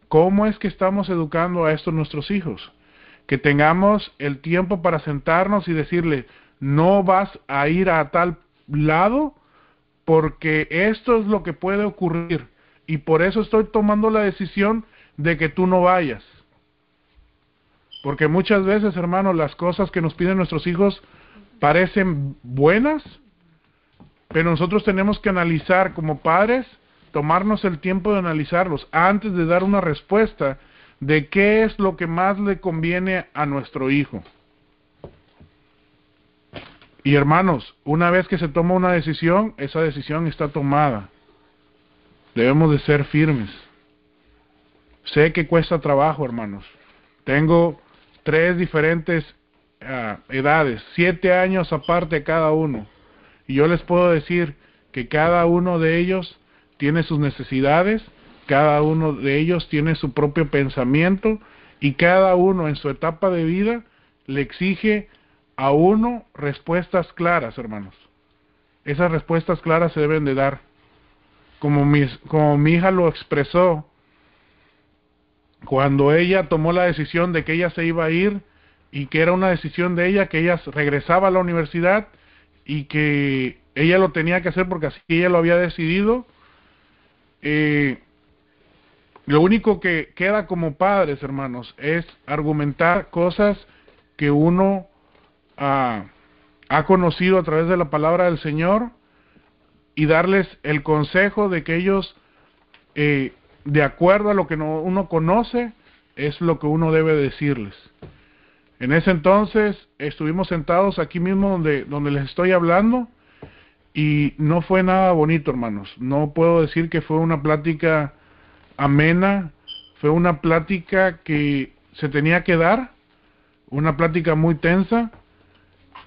cómo es que estamos educando a estos nuestros hijos. Que tengamos el tiempo para sentarnos y decirle, no vas a ir a tal lado porque esto es lo que puede ocurrir y por eso estoy tomando la decisión de que tú no vayas. Porque muchas veces, hermanos, las cosas que nos piden nuestros hijos parecen buenas, pero nosotros tenemos que analizar como padres, tomarnos el tiempo de analizarlos antes de dar una respuesta de qué es lo que más le conviene a nuestro hijo. Y hermanos, una vez que se toma una decisión, esa decisión está tomada. Debemos de ser firmes. Sé que cuesta trabajo, hermanos. Tengo 3 diferentes edades, 7 años aparte cada uno. Y yo les puedo decir que cada uno de ellos tiene sus necesidades, cada uno de ellos tiene su propio pensamiento y cada uno en su etapa de vida le exige a uno respuestas claras, hermanos. Esas respuestas claras se deben de dar. Como mi hija lo expresó, cuando ella tomó la decisión de que ella se iba a ir y que era una decisión de ella, que ella regresaba a la universidad y que ella lo tenía que hacer porque así ella lo había decidido. Lo único que queda como padres, hermanos, es argumentar cosas que uno ha conocido a través de la palabra del Señor y darles el consejo de que ellos de acuerdo a lo que uno conoce, es lo que uno debe decirles. En ese entonces estuvimos sentados aquí mismo donde les estoy hablando, y no fue nada bonito, hermanos. No puedo decir que fue una plática amena, fue una plática que se tenía que dar, una plática muy tensa,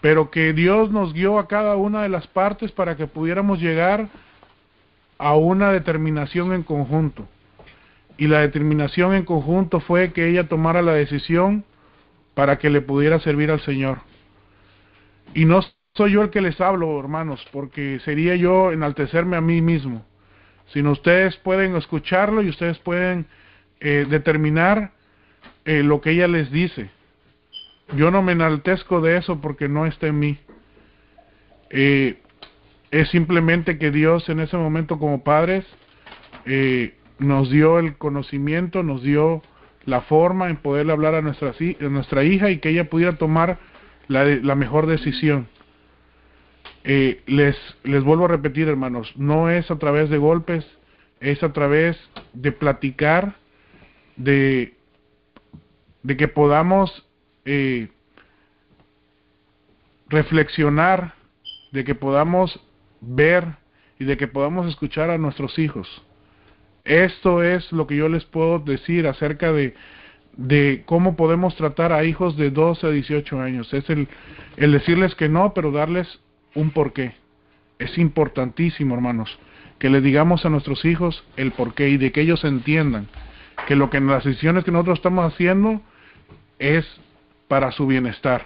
pero que Dios nos guió a cada una de las partes para que pudiéramos llegar a una determinación en conjunto. Y la determinación en conjunto fue que ella tomara la decisión para que le pudiera servir al Señor. Y no soy yo el que les hablo, hermanos, porque sería yo enaltecerme a mí mismo, sino ustedes pueden escucharlo y ustedes pueden determinar lo que ella les dice. Yo no me enaltezco de eso porque no está en mí. Es simplemente que Dios en ese momento, como padres, nos dio el conocimiento, nos dio la forma en poderle hablar a nuestra hija, y que ella pudiera tomar la mejor decisión. Les vuelvo a repetir, hermanos, no es a través de golpes, es a través de platicar, de que podamos reflexionar, de que podamos ver y de que podamos escuchar a nuestros hijos. Esto es lo que yo les puedo decir acerca de cómo podemos tratar a hijos de 12 a 18 años. Es el decirles que no, pero darles un porqué. Es importantísimo, hermanos, que le digamos a nuestros hijos el porqué, y de que ellos entiendan que las decisiones que nosotros estamos haciendo es para su bienestar.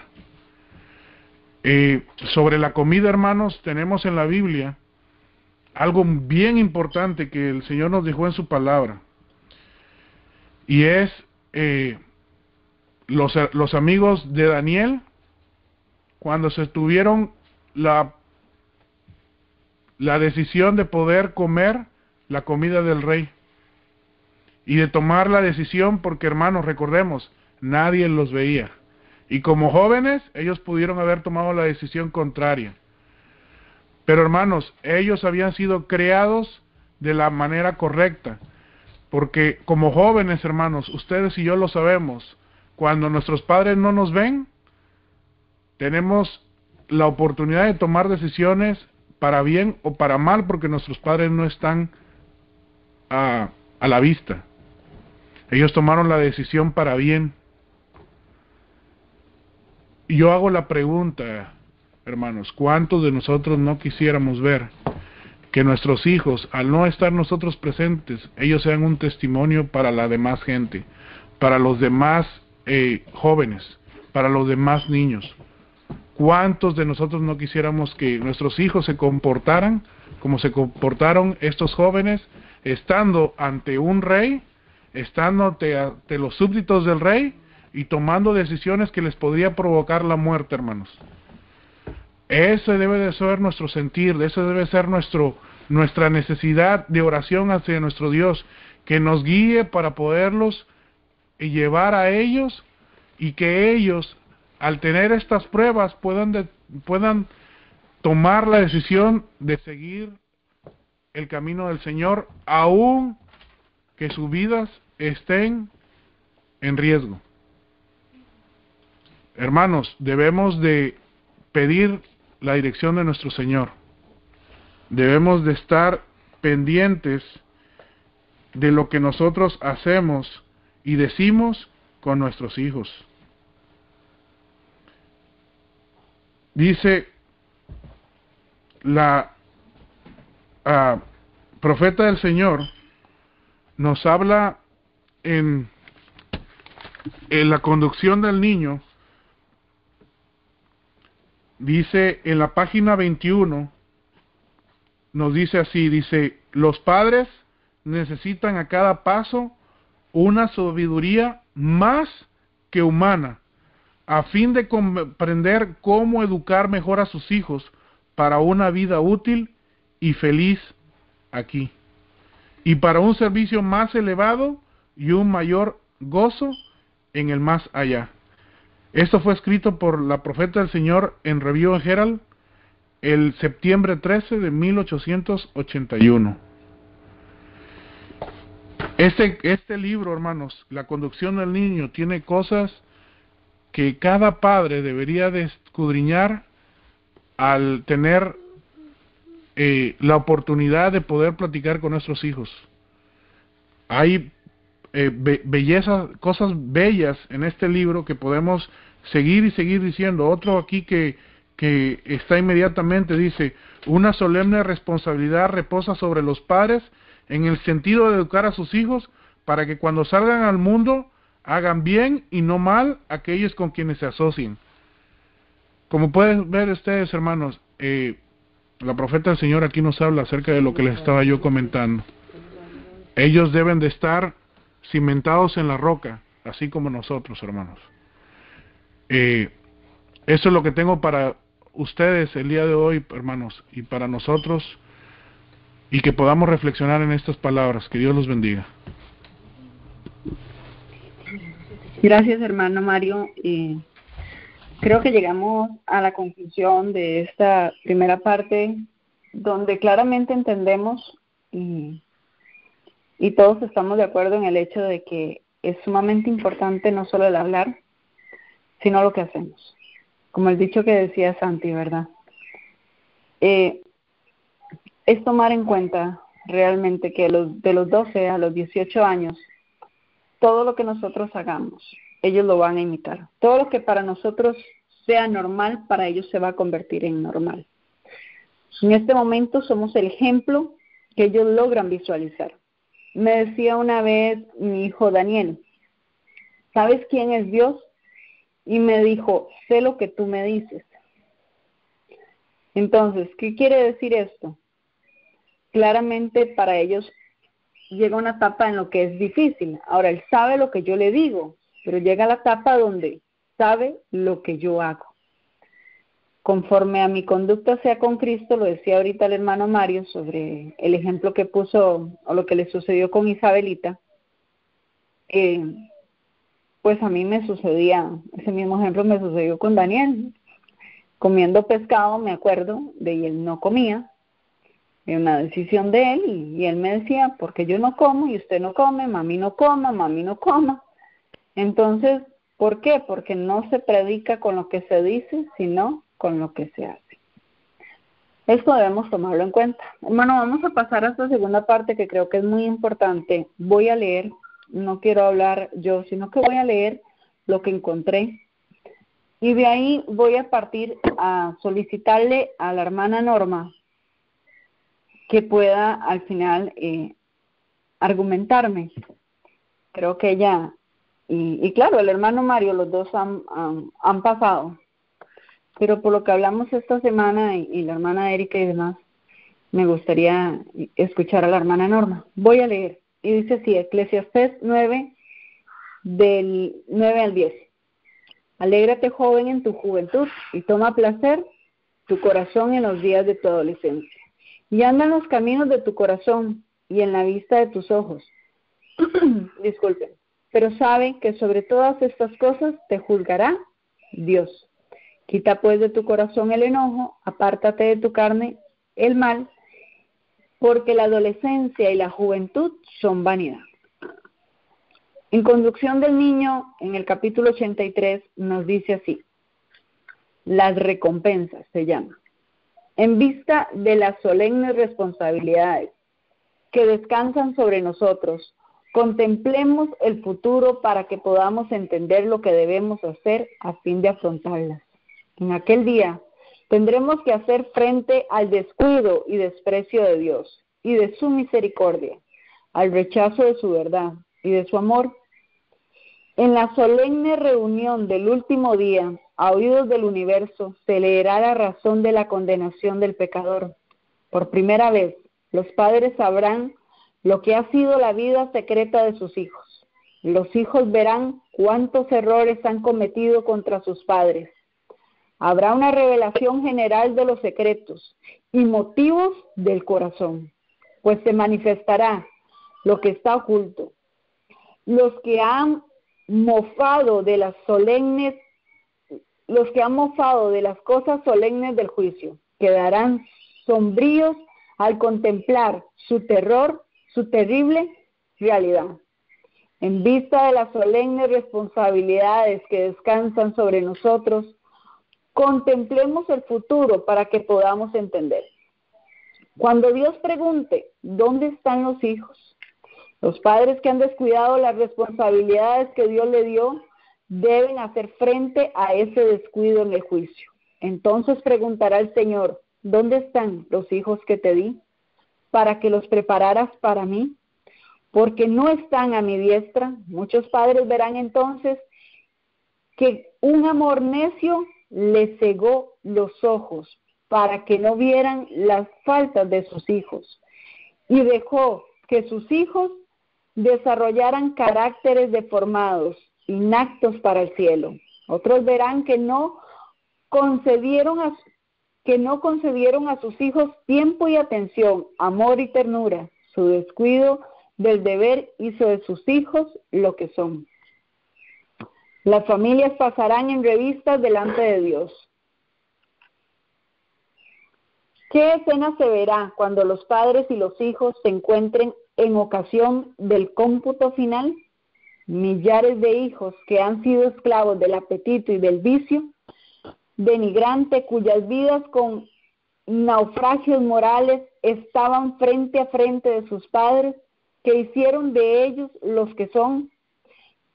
Sobre la comida, hermanos, tenemos en la Biblia algo bien importante que el Señor nos dejó en su palabra, y es los amigos de Daniel, cuando se tuvieron la decisión de poder comer la comida del rey, y de tomar la decisión, porque, hermanos, recordemos, nadie los veía, y como jóvenes ellos pudieron haber tomado la decisión contraria. Pero, hermanos, ellos habían sido creados de la manera correcta, porque como jóvenes, hermanos, ustedes y yo lo sabemos, cuando nuestros padres no nos ven, tenemos la oportunidad de tomar decisiones para bien o para mal, porque nuestros padres no están a la vista. Ellos tomaron la decisión para bien. Y yo hago la pregunta, hermanos, ¿cuántos de nosotros no quisiéramos ver que nuestros hijos, al no estar nosotros presentes, ellos sean un testimonio para la demás gente, para los demás jóvenes, para los demás niños? ¿Cuántos de nosotros no quisiéramos que nuestros hijos se comportaran como se comportaron estos jóvenes, estando ante un rey, estando ante los súbditos del rey, y tomando decisiones que les podría provocar la muerte, hermanos? Ese debe de ser nuestro sentir, ese debe ser nuestra necesidad de oración hacia nuestro Dios, que nos guíe para poderlos llevar a ellos, y que ellos, al tener estas pruebas, puedan tomar la decisión de seguir el camino del Señor, aun que sus vidas estén en riesgo. Hermanos, debemos de pedir la dirección de nuestro Señor. Debemos de estar pendientes de lo que nosotros hacemos y decimos con nuestros hijos. Dice la profeta del Señor, nos habla en la conducción del niño. Dice en la página 21, nos dice así, dice: los padres necesitan a cada paso una sabiduría más que humana, a fin de comprender cómo educar mejor a sus hijos para una vida útil y feliz aquí, y para un servicio más elevado y un mayor gozo en el más allá. Esto fue escrito por la profeta del Señor en Review and Herald el septiembre 13 de 1881. Este libro, hermanos, La conducción del niño, tiene cosas que cada padre debería de escudriñar al tener la oportunidad de poder platicar con nuestros hijos. Hay bellezas, cosas bellas en este libro que podemos seguir y seguir diciendo. Otro aquí que está inmediatamente dice: una solemne responsabilidad reposa sobre los padres en el sentido de educar a sus hijos para que cuando salgan al mundo hagan bien y no mal aquellos con quienes se asocien. Como pueden ver ustedes, hermanos, la profeta del Señor aquí nos habla acerca de lo que les estaba yo comentando. Ellos deben de estar cimentados en la roca, así como nosotros, hermanos. Eso es lo que tengo para ustedes el día de hoy, hermanos, y para nosotros, y que podamos reflexionar en estas palabras. Que Dios los bendiga. Gracias, hermano Mario. Creo que llegamos a la conclusión de esta primera parte, donde claramente entendemos y todos estamos de acuerdo en el hecho de que es sumamente importante no solo el hablar, sino lo que hacemos. Como el dicho que decía Santi, ¿verdad? Es tomar en cuenta realmente que de los 12 a los 18 años, todo lo que nosotros hagamos, ellos lo van a imitar. Todo lo que para nosotros sea normal, para ellos se va a convertir en normal. En este momento somos el ejemplo que ellos logran visualizar. Me decía una vez mi hijo Daniel: ¿sabes quién es Dios? Y me dijo: sé lo que tú me dices. Entonces, ¿qué quiere decir esto? Claramente para ellos llega una etapa en lo que es difícil. Ahora, él sabe lo que yo le digo, pero llega la etapa donde sabe lo que yo hago. Conforme a mi conducta sea con Cristo, lo decía ahorita el hermano Mario sobre el ejemplo que puso o lo que le sucedió con Isabelita, pues a mí me sucedía, ese mismo ejemplo me sucedió con Daniel. Comiendo pescado, me acuerdo, y él no comía, era una decisión de él, y él me decía: porque yo no como y usted no come, mami no coma, mami no coma. Entonces, ¿por qué? Porque no se predica con lo que se dice, sino con lo que se hace. Esto debemos tomarlo en cuenta. Hermano, vamos a pasar a esta segunda parte que creo que es muy importante. Voy a leer, no quiero hablar yo, sino que voy a leer lo que encontré. Y de ahí voy a partir a solicitarle a la hermana Norma que pueda al final argumentarme. Creo que ella, y claro, el hermano Mario, los dos han pasado. Pero por lo que hablamos esta semana y la hermana Erika y demás, me gustaría escuchar a la hermana Norma. Voy a leer. Y dice así, Eclesiastés 9, del 9 al 10. Alégrate, joven, en tu juventud, y toma placer tu corazón en los días de tu adolescencia. Y anda en los caminos de tu corazón y en la vista de tus ojos. Disculpen. Pero sabe que sobre todas estas cosas te juzgará Dios. Quita pues de tu corazón el enojo, apártate de tu carne el mal, porque la adolescencia y la juventud son vanidad. En Conducción del Niño, en el capítulo 83, nos dice así: las recompensas se llama. En vista de las solemnes responsabilidades que descansan sobre nosotros, contemplemos el futuro para que podamos entender lo que debemos hacer a fin de afrontarlas. En aquel día tendremos que hacer frente al descuido y desprecio de Dios y de su misericordia, al rechazo de su verdad y de su amor. En la solemne reunión del último día, a oídos del universo, se leerá la razón de la condenación del pecador. Por primera vez, los padres sabrán lo que ha sido la vida secreta de sus hijos. Los hijos verán cuántos errores han cometido contra sus padres. Habrá una revelación general de los secretos y motivos del corazón, pues se manifestará lo que está oculto. Los que han mofado de las cosas solemnes del juicio, quedarán sombríos al contemplar su terrible realidad. En vista de las solemnes responsabilidades que descansan sobre nosotros, contemplemos el futuro para que podamos entender. Cuando Dios pregunte, ¿dónde están los hijos? Los padres que han descuidado las responsabilidades que Dios le dio, deben hacer frente a ese descuido en el juicio. Entonces preguntará el Señor, ¿dónde están los hijos que te di? Para que los prepararas para mí, porque no están a mi diestra. Muchos padres verán entonces que un amor necio les cegó los ojos para que no vieran las faltas de sus hijos, y dejó que sus hijos desarrollaran caracteres deformados, inaptos para el cielo. Otros verán que no concedieron a sus hijos tiempo y atención, amor y ternura. Su descuido del deber hizo de sus hijos lo que son. Las familias pasarán en revistas delante de Dios. ¿Qué escena se verá cuando los padres y los hijos se encuentren en ocasión del cómputo final? Millares de hijos que han sido esclavos del apetito y del vicio denigrante, cuyas vidas con naufragios morales estaban frente a frente de sus padres, que hicieron de ellos los que son.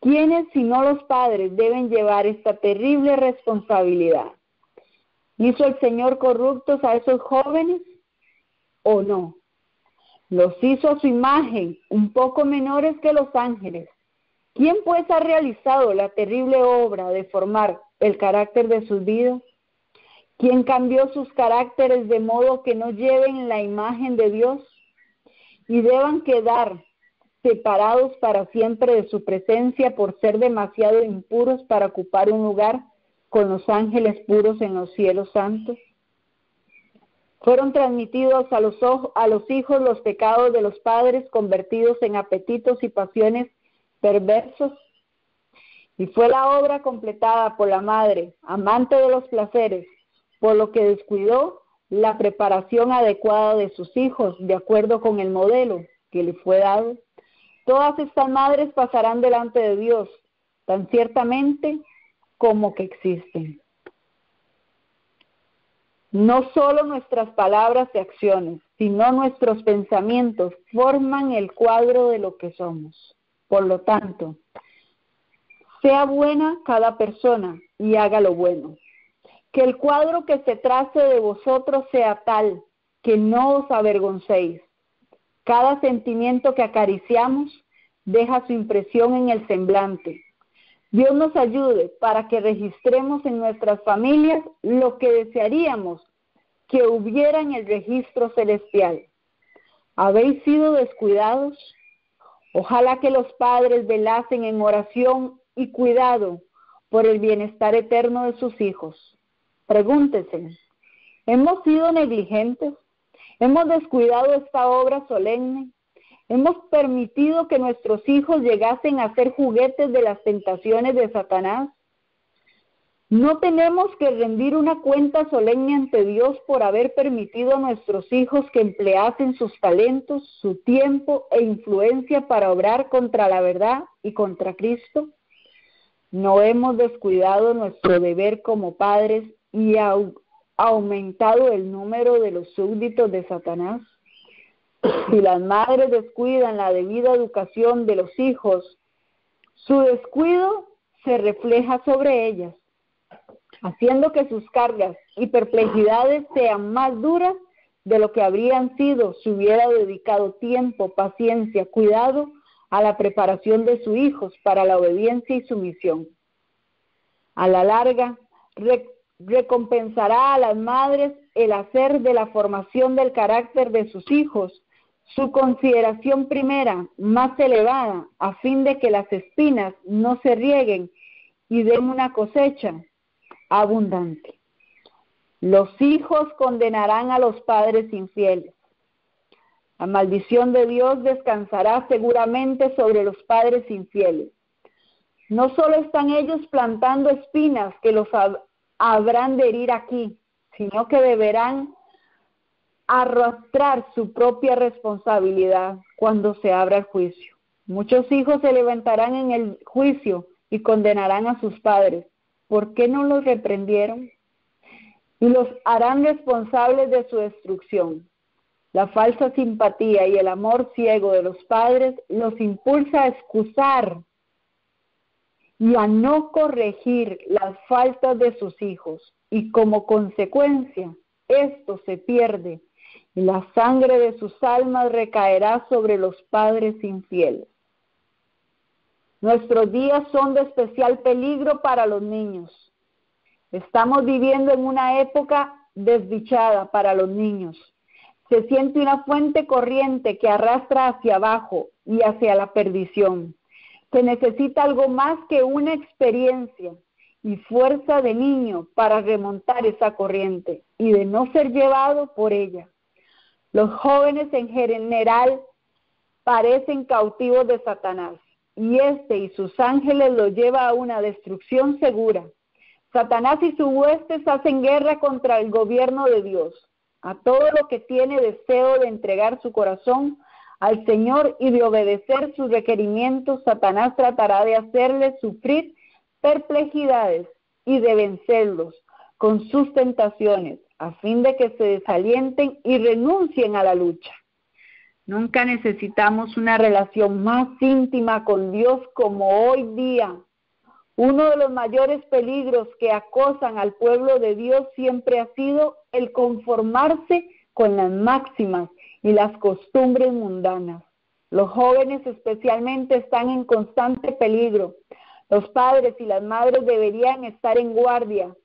¿Quiénes, si no los padres, deben llevar esta terrible responsabilidad? ¿Hizo el Señor corruptos a esos jóvenes o no? Los hizo a su imagen, un poco menores que los ángeles. ¿Quién pues ha realizado la terrible obra de formar el carácter de sus vidas? ¿Quién cambió sus caracteres de modo que no lleven la imagen de Dios y deban quedar separados para siempre de su presencia por ser demasiado impuros para ocupar un lugar con los ángeles puros en los cielos santos? Fueron transmitidos a los hijos los pecados de los padres, convertidos en apetitos y pasiones perversos. Y fue la obra completada por la madre, amante de los placeres, por lo que descuidó la preparación adecuada de sus hijos, de acuerdo con el modelo que le fue dado. Todas estas madres pasarán delante de Dios, tan ciertamente como que existen. No solo nuestras palabras y acciones, sino nuestros pensamientos forman el cuadro de lo que somos. Por lo tanto, sea buena cada persona y haga lo bueno. Que el cuadro que se trace de vosotros sea tal que no os avergoncéis. Cada sentimiento que acariciamos deja su impresión en el semblante. Dios nos ayude para que registremos en nuestras familias lo que desearíamos que hubiera en el registro celestial. ¿Habéis sido descuidados? Ojalá que los padres velasen en oración y cuidado por el bienestar eterno de sus hijos. Pregúntese, ¿hemos sido negligentes? ¿Hemos descuidado esta obra solemne? ¿Hemos permitido que nuestros hijos llegasen a ser juguetes de las tentaciones de Satanás? ¿No tenemos que rendir una cuenta solemne ante Dios por haber permitido a nuestros hijos que empleasen sus talentos, su tiempo e influencia para obrar contra la verdad y contra Cristo? ¿No hemos descuidado nuestro deber como padres y aumentado el número de los súbditos de Satanás? Si las madres descuidan la debida educación de los hijos, su descuido se refleja sobre ellas, haciendo que sus cargas y perplejidades sean más duras de lo que habrían sido si hubiera dedicado tiempo, paciencia, cuidado a la preparación de sus hijos para la obediencia y sumisión. A la larga, recompensará a las madres el hacer de la formación del carácter de sus hijos su consideración primera, más elevada, a fin de que las espinas no se rieguen y den una cosecha abundante. Los hijos condenarán a los padres infieles. La maldición de Dios descansará seguramente sobre los padres infieles. No solo están ellos plantando espinas que los habrán de herir aquí, sino que deberán arrastrar su propia responsabilidad cuando se abra el juicio. Muchos hijos se levantarán en el juicio y condenarán a sus padres. ¿Por qué no los reprendieron? Y los harán responsables de su destrucción. La falsa simpatía y el amor ciego de los padres los impulsa a excusar y a no corregir las faltas de sus hijos. Y como consecuencia, esto se pierde y la sangre de sus almas recaerá sobre los padres infieles. Nuestros días son de especial peligro para los niños. Estamos viviendo en una época desdichada para los niños. Se siente una fuente corriente que arrastra hacia abajo y hacia la perdición. Se necesita algo más que una experiencia y fuerza de niño para remontar esa corriente y de no ser llevado por ella. Los jóvenes en general parecen cautivos de Satanás. Y y sus ángeles los lleva a una destrucción segura. Satanás y sus huestes hacen guerra contra el gobierno de Dios. A todo lo que tiene deseo de entregar su corazón al Señor y de obedecer sus requerimientos, Satanás tratará de hacerles sufrir perplejidades y de vencerlos con sus tentaciones, a fin de que se desalienten y renuncien a la lucha. Nunca necesitamos una relación más íntima con Dios como hoy día. Uno de los mayores peligros que acosan al pueblo de Dios siempre ha sido el conformarse con las máximas y las costumbres mundanas. Los jóvenes especialmente están en constante peligro. Los padres y las madres deberían estar en guardia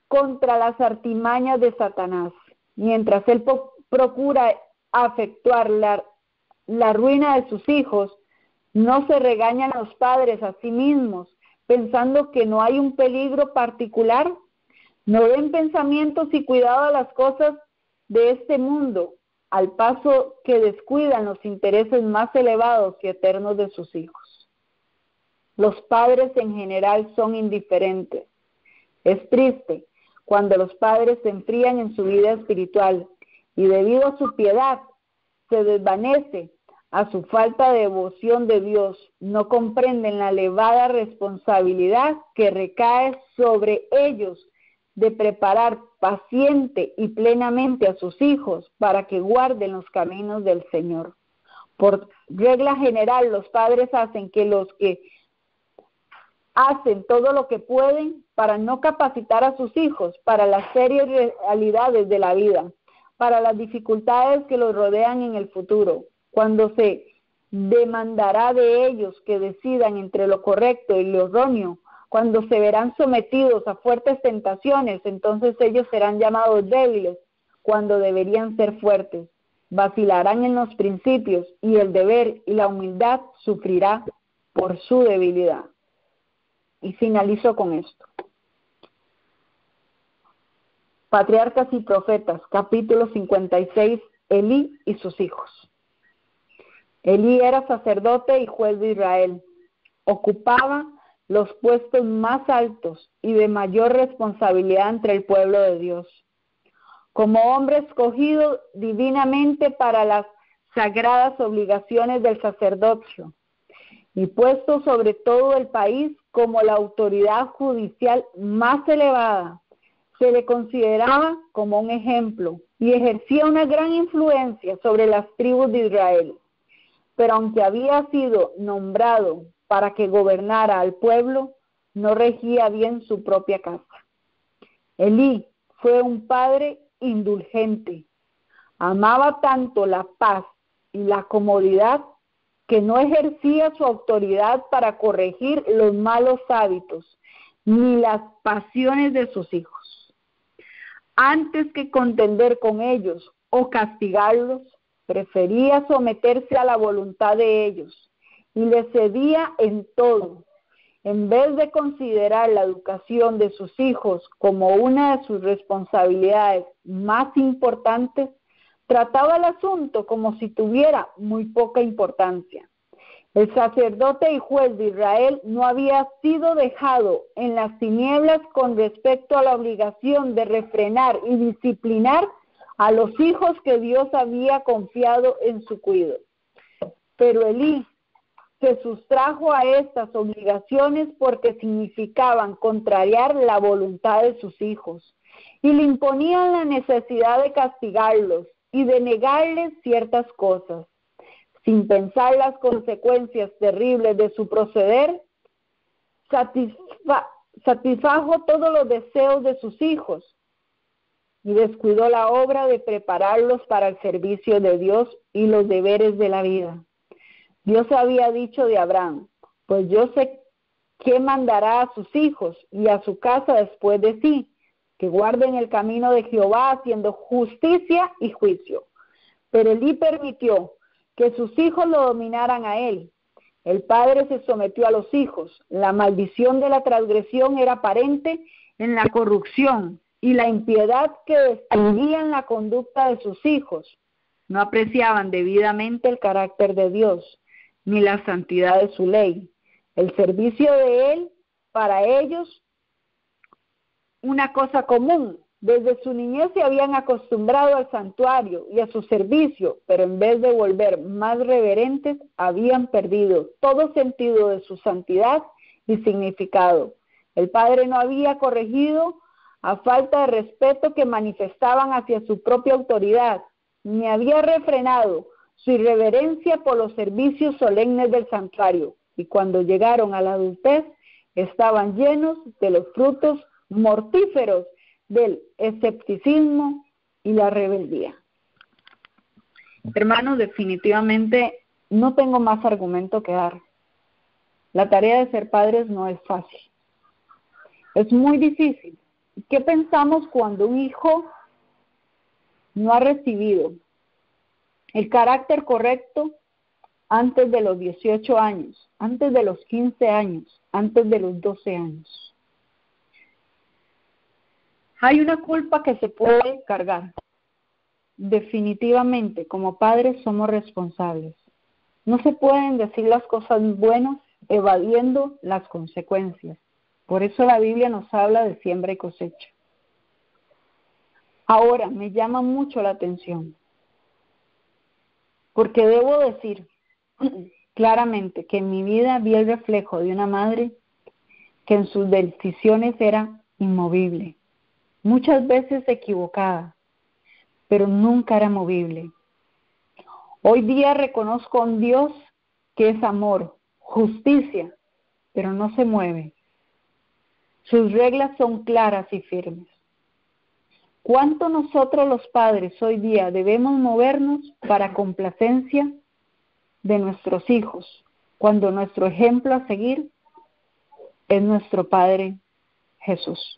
contra las artimañas de Satanás, mientras él procura afectuar la ruina de sus hijos. No se regañan los padres a sí mismos, pensando que no hay un peligro particular. No den pensamientos y cuidado a las cosas de este mundo, al paso que descuidan los intereses más elevados y eternos de sus hijos. Los padres en general son indiferentes. Es triste cuando los padres se enfrían en su vida espiritual y debido a su piedad se desvanece a su falta de devoción de Dios. No comprenden la elevada responsabilidad que recae sobre ellos de preparar paciente y plenamente a sus hijos para que guarden los caminos del Señor. Por regla general, los padres hacen todo lo que pueden para no capacitar a sus hijos para las serias realidades de la vida, para las dificultades que los rodean en el futuro, cuando se demandará de ellos que decidan entre lo correcto y lo erróneo, cuando se verán sometidos a fuertes tentaciones, entonces ellos serán llamados débiles, cuando deberían ser fuertes. Vacilarán en los principios y el deber y la humildad sufrirá por su debilidad. Y finalizo con esto. Patriarcas y Profetas, capítulo 56, Elí y sus hijos. Elí era sacerdote y juez de Israel. Ocupaba los puestos más altos y de mayor responsabilidad entre el pueblo de Dios. Como hombre escogido divinamente para las sagradas obligaciones del sacerdocio y puesto sobre todo el país como la autoridad judicial más elevada, se le consideraba como un ejemplo y ejercía una gran influencia sobre las tribus de Israel. Pero aunque había sido nombrado para que gobernara al pueblo, no regía bien su propia casa. Elí fue un padre indulgente. Amaba tanto la paz y la comodidad que no ejercía su autoridad para corregir los malos hábitos ni las pasiones de sus hijos. Antes que contender con ellos o castigarlos, prefería someterse a la voluntad de ellos y les cedía en todo. En vez de considerar la educación de sus hijos como una de sus responsabilidades más importantes, trataba el asunto como si tuviera muy poca importancia. El sacerdote y juez de Israel no había sido dejado en las tinieblas con respecto a la obligación de refrenar y disciplinar a los hijos que Dios había confiado en su cuidado. Pero Elí se sustrajo a estas obligaciones porque significaban contrariar la voluntad de sus hijos y le imponían la necesidad de castigarlos y de negarles ciertas cosas. Sin pensar las consecuencias terribles de su proceder, satisfajo todos los deseos de sus hijos y descuidó la obra de prepararlos para el servicio de Dios y los deberes de la vida. Dios había dicho de Abraham: pues yo sé que mandará a sus hijos y a su casa después de sí, que guarden el camino de Jehová haciendo justicia y juicio. Pero Elí permitió que sus hijos lo dominaran a él. El padre se sometió a los hijos. La maldición de la transgresión era aparente en la corrupción y la impiedad que distinguían la conducta de sus hijos. No apreciaban debidamente el carácter de Dios, ni la santidad de su ley. El servicio de él, para ellos, una cosa común. Desde su niñez se habían acostumbrado al santuario y a su servicio, pero en vez de volver más reverentes, habían perdido todo sentido de su santidad y significado. El padre no había corregido a falta de respeto que manifestaban hacia su propia autoridad, ni había refrenado su irreverencia por los servicios solemnes del santuario, y cuando llegaron a la adultez, estaban llenos de los frutos mortíferos del escepticismo y la rebeldía. Hermanos, definitivamente no tengo más argumento que dar. La tarea de ser padres no es fácil. Es muy difícil. ¿Qué pensamos cuando un hijo no ha recibido el carácter correcto antes de los 18 años, antes de los 15 años, antes de los 12 años? Hay una culpa que se puede cargar. Definitivamente, como padres somos responsables. No se pueden decir las cosas buenas evadiendo las consecuencias. Por eso la Biblia nos habla de siembra y cosecha. Ahora, me llama mucho la atención, porque debo decir claramente que en mi vida vi el reflejo de una madre que en sus decisiones era inmovible. Muchas veces equivocada, pero nunca era movible. Hoy día reconozco a un Dios que es amor, justicia, pero no se mueve. Sus reglas son claras y firmes. ¿Cuánto nosotros los padres hoy día debemos movernos para complacencia de nuestros hijos, cuando nuestro ejemplo a seguir es nuestro Padre Jesús?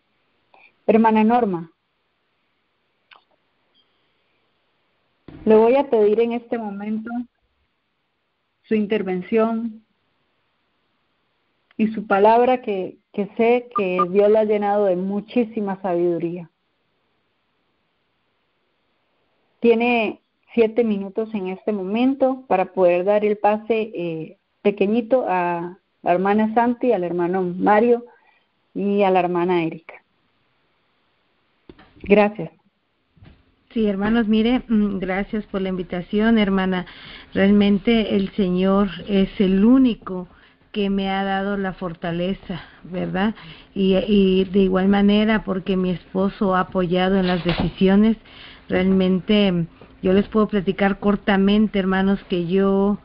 Hermana Norma, le voy a pedir en este momento su intervención y su palabra que sé que Dios la ha llenado de muchísima sabiduría. Tiene 7 minutos en este momento para poder dar el pase pequeñito a la hermana Santi, al hermano Mario y a la hermana Erika. Gracias. Sí, hermanos, mire, gracias por la invitación, hermana. Realmente el Señor es el único que me ha dado la fortaleza, ¿verdad? Y de igual manera, porque mi esposo ha apoyado en las decisiones. Realmente yo les puedo platicar cortamente, hermanos, que yo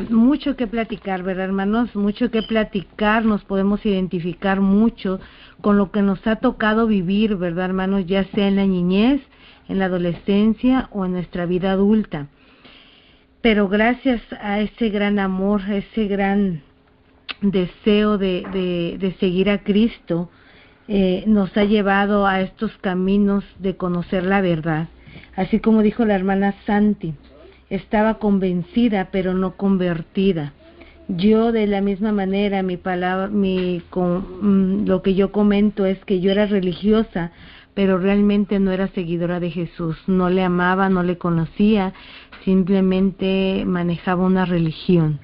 mucho que platicar, ¿verdad, hermanos? Mucho que platicar, nos podemos identificar mucho con lo que nos ha tocado vivir, ¿verdad, hermanos? Ya sea en la niñez, en la adolescencia o en nuestra vida adulta. Pero gracias a ese gran amor, a ese gran deseo de seguir a Cristo, nos ha llevado a estos caminos de conocer la verdad. Así como dijo la hermana Santi, estaba convencida pero no convertida. Yo de la misma manera, lo que yo comento es que yo era religiosa, pero realmente no era seguidora de Jesús, no le amaba, no le conocía, simplemente manejaba una religión.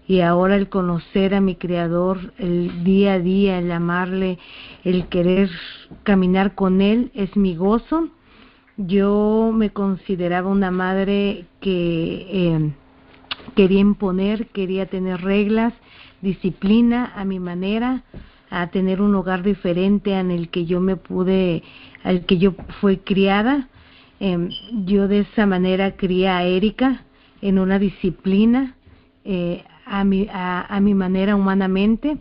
Y ahora el conocer a mi Creador, el día a día, el amarle, el querer caminar con Él, es mi gozo. Yo me consideraba una madre que quería imponer, quería tener reglas, disciplina a mi manera, a tener un hogar diferente al que yo fui criada. Yo de esa manera crié a Erika en una disciplina, a mi manera humanamente,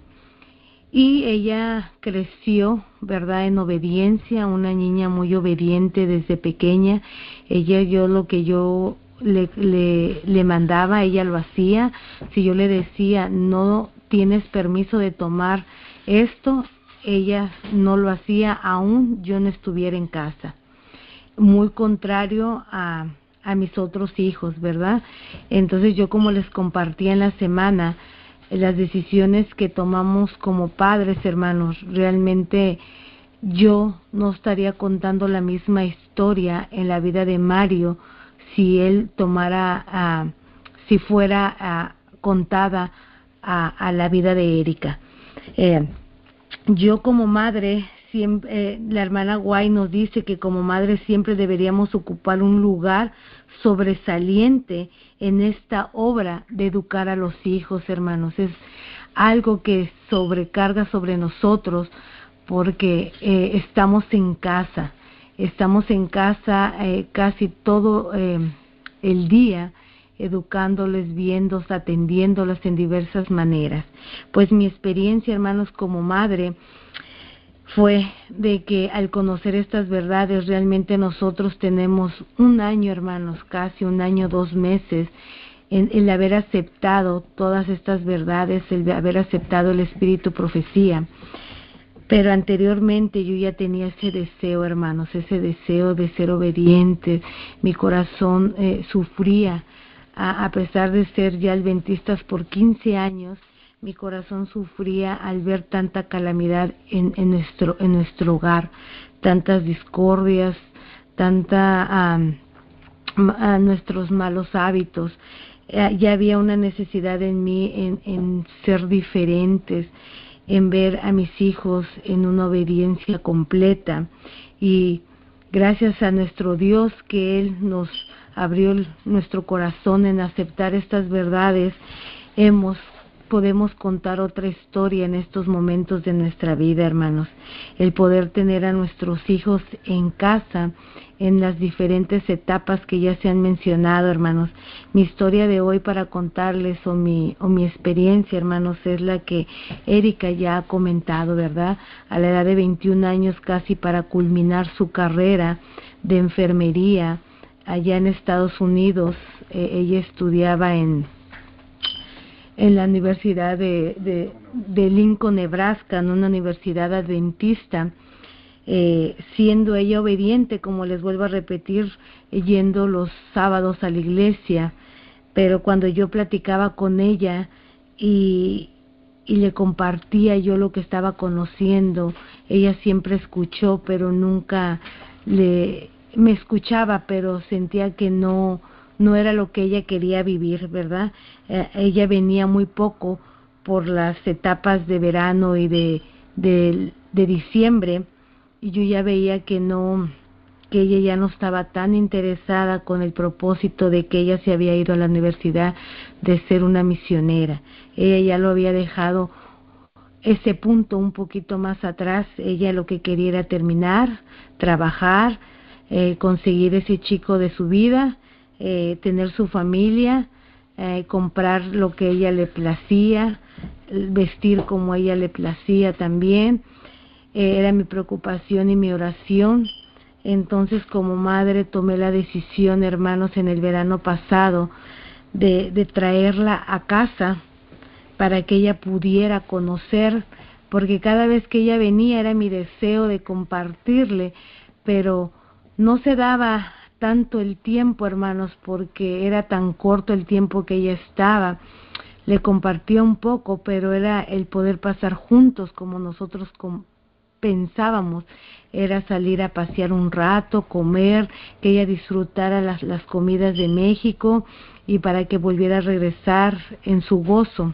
y ella creció, ¿verdad?, en obediencia, una niña muy obediente desde pequeña. Lo que yo le mandaba, ella lo hacía. Si yo le decía, no tienes permiso de tomar esto, ella no lo hacía aún yo no estuviera en casa. Muy contrario a mis otros hijos, ¿verdad? Entonces yo, como les compartía en la semana, las decisiones que tomamos como padres, hermanos, realmente yo no estaría contando la misma historia en la vida de Mario si él si fuera contada a la vida de Erika. Yo como madre, siempre, la hermana Guay nos dice que como madre siempre deberíamos ocupar un lugar sobresaliente en esta obra de educar a los hijos, hermanos. Es algo que sobrecarga sobre nosotros porque estamos en casa casi todo el día, educándoles, viéndolos, atendiéndolas en diversas maneras. Pues mi experiencia, hermanos, como madre fue de que al conocer estas verdades, realmente nosotros tenemos un año, hermanos, casi un año, 2 meses, en el haber aceptado todas estas verdades, el haber aceptado el espíritu profecía. Pero anteriormente yo ya tenía ese deseo, hermanos, ese deseo de ser obediente. Mi corazón sufría, a pesar de ser ya adventistas por 15 años, mi corazón sufría al ver tanta calamidad en nuestro hogar, tantas discordias, nuestros malos hábitos. Ya había una necesidad en mí en ser diferentes, en ver a mis hijos en una obediencia completa, y gracias a nuestro Dios que Él nos abrió nuestro corazón en aceptar estas verdades, podemos contar otra historia en estos momentos de nuestra vida, hermanos. El poder tener a nuestros hijos en casa en las diferentes etapas que ya se han mencionado, hermanos. Mi historia de hoy para contarles, o mi experiencia, hermanos, es la que Erika ya ha comentado, ¿verdad? A la edad de 21 años, casi para culminar su carrera de enfermería allá en Estados Unidos, ella estudiaba en la Universidad de Lincoln, Nebraska, en una universidad adventista, siendo ella obediente, como les vuelvo a repetir, yendo los sábados a la iglesia. Pero cuando yo platicaba con ella y le compartía yo lo que estaba conociendo, ella siempre escuchó, pero nunca me escuchaba, pero sentía que no era lo que ella quería vivir, ¿verdad? Ella venía muy poco por las etapas de verano y de diciembre, y yo ya veía que ella ya no estaba tan interesada con el propósito de que ella se había ido a la universidad de ser una misionera. Ella ya lo había dejado ese punto un poquito más atrás. Ella lo que quería era terminar, trabajar, conseguir ese chico de su vida, tener su familia, comprar lo que a ella le placía, vestir como a ella le placía también. Era mi preocupación y mi oración. Entonces, como madre, tomé la decisión, hermanos, en el verano pasado de traerla a casa para que ella pudiera conocer, porque cada vez que ella venía era mi deseo de compartirle, pero no se daba tanto el tiempo, hermanos, porque era tan corto el tiempo que ella estaba. Le compartía un poco, pero era el poder pasar juntos como nosotros pensábamos. Era salir a pasear un rato, comer, que ella disfrutara las comidas de México, y para que volviera a regresar en su gozo.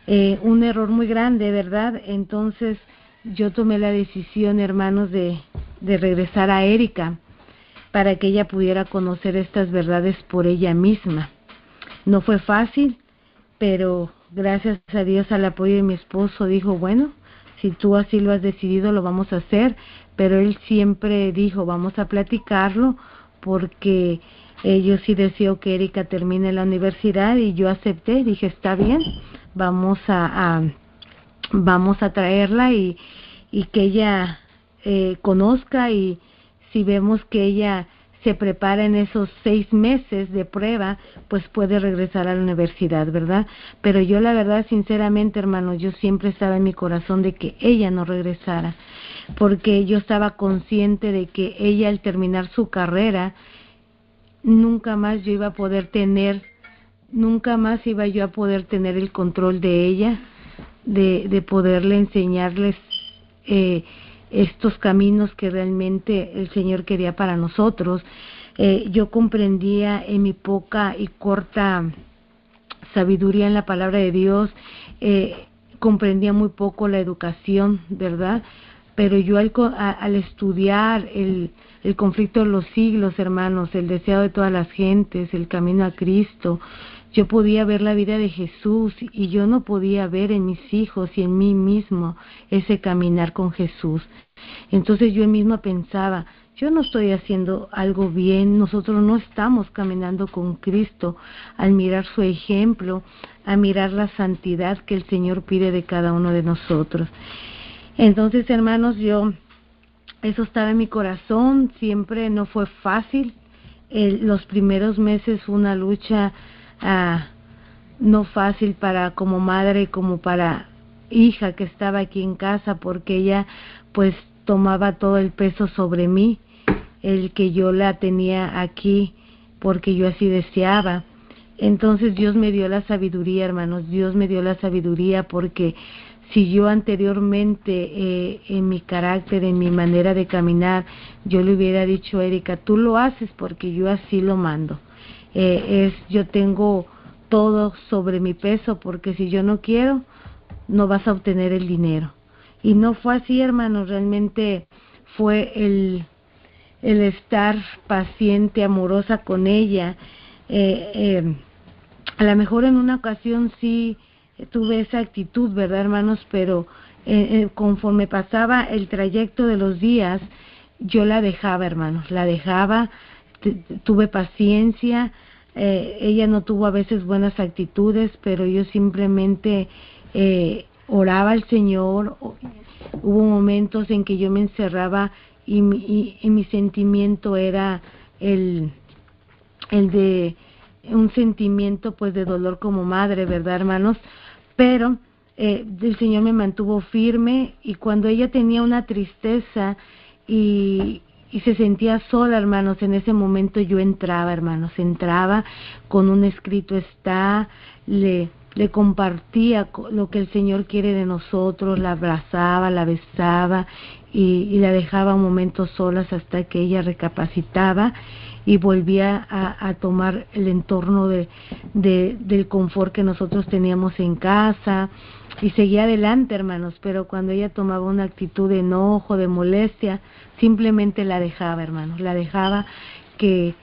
Un error muy grande, ¿verdad? Entonces yo tomé la decisión, hermanos, de regresar a Erika para que ella pudiera conocer estas verdades por ella misma. No fue fácil, pero gracias a Dios, al apoyo de mi esposo, dijo, bueno, si tú así lo has decidido, lo vamos a hacer. Pero él siempre dijo, vamos a platicarlo, porque yo sí deseo que Erika termine la universidad, y yo acepté, dije, está bien, vamos a traerla y que ella conozca, y si vemos que ella se prepara en esos 6 meses de prueba, pues puede regresar a la universidad, ¿verdad? Pero yo la verdad, sinceramente, hermanos, yo siempre estaba en mi corazón de que ella no regresara, porque yo estaba consciente de que ella, al terminar su carrera, nunca más iba a poder tener el control de ella, de poderle enseñarles estos caminos que realmente el Señor quería para nosotros. Yo comprendía, en mi poca y corta sabiduría en la palabra de Dios, comprendía muy poco la educación, ¿verdad? Pero yo al estudiar el conflicto de los siglos, hermanos, el deseo de todas las gentes, el camino a Cristo, yo podía ver la vida de Jesús, y yo no podía ver en mis hijos y en mí mismo ese caminar con Jesús. Entonces yo misma pensaba, yo no estoy haciendo algo bien, nosotros no estamos caminando con Cristo al mirar su ejemplo, a mirar la santidad que el Señor pide de cada uno de nosotros. Entonces, hermanos, eso estaba en mi corazón, siempre no fue fácil. Los primeros meses fue una lucha no fácil como madre, como para hija que estaba aquí en casa, porque ella pues tomaba todo el peso sobre mí, el que yo la tenía aquí porque yo así deseaba. Entonces Dios me dio la sabiduría, hermanos, Dios me dio la sabiduría, porque si yo anteriormente en mi carácter, en mi manera de caminar, yo le hubiera dicho, Erika, tú lo haces porque yo así lo mando. Yo tengo todo sobre mi peso, porque si yo no quiero, no vas a obtener el dinero. Y no fue así, hermanos, realmente fue el estar paciente, amorosa con ella. A lo mejor en una ocasión sí tuve esa actitud, ¿verdad, hermanos? Pero conforme pasaba el trayecto de los días, yo la dejaba, hermanos, la dejaba, tuve paciencia. Ella no tuvo a veces buenas actitudes, pero yo simplemente oraba al Señor. Hubo momentos en que yo me encerraba y mi sentimiento era el de un sentimiento pues de dolor como madre, ¿verdad, hermanos? Pero el Señor me mantuvo firme, y cuando ella tenía una tristeza y se sentía sola, hermanos, en ese momento yo entraba, hermanos, entraba con un escrito le compartía lo que el Señor quiere de nosotros, la abrazaba, la besaba y la dejaba momentos solas hasta que ella recapacitaba y volvía a tomar el entorno del confort que nosotros teníamos en casa, y seguía adelante, hermanos. Pero cuando ella tomaba una actitud de enojo, de molestia, simplemente la dejaba, hermanos, la dejaba que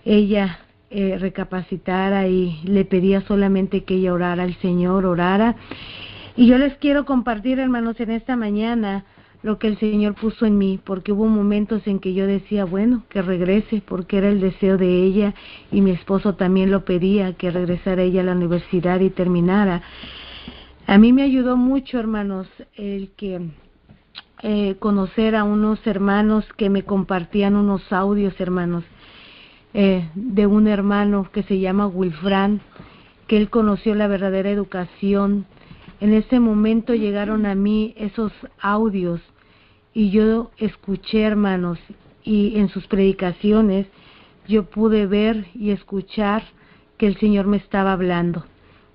ella recapacitara, y le pedía solamente que ella orara al Señor, orara. Y yo les quiero compartir, hermanos, en esta mañana lo que el Señor puso en mí, porque hubo momentos en que yo decía, bueno, que regrese, porque era el deseo de ella, y mi esposo también lo pedía, que regresara ella a la universidad y terminara. A mí me ayudó mucho, hermanos, el que conocer a unos hermanos que me compartían unos audios, hermanos, de un hermano que se llama Wilfran, que él conoció la verdadera educación. En ese momento llegaron a mí esos audios, y yo escuché, hermanos, y en sus predicaciones yo pude ver y escuchar que el Señor me estaba hablando,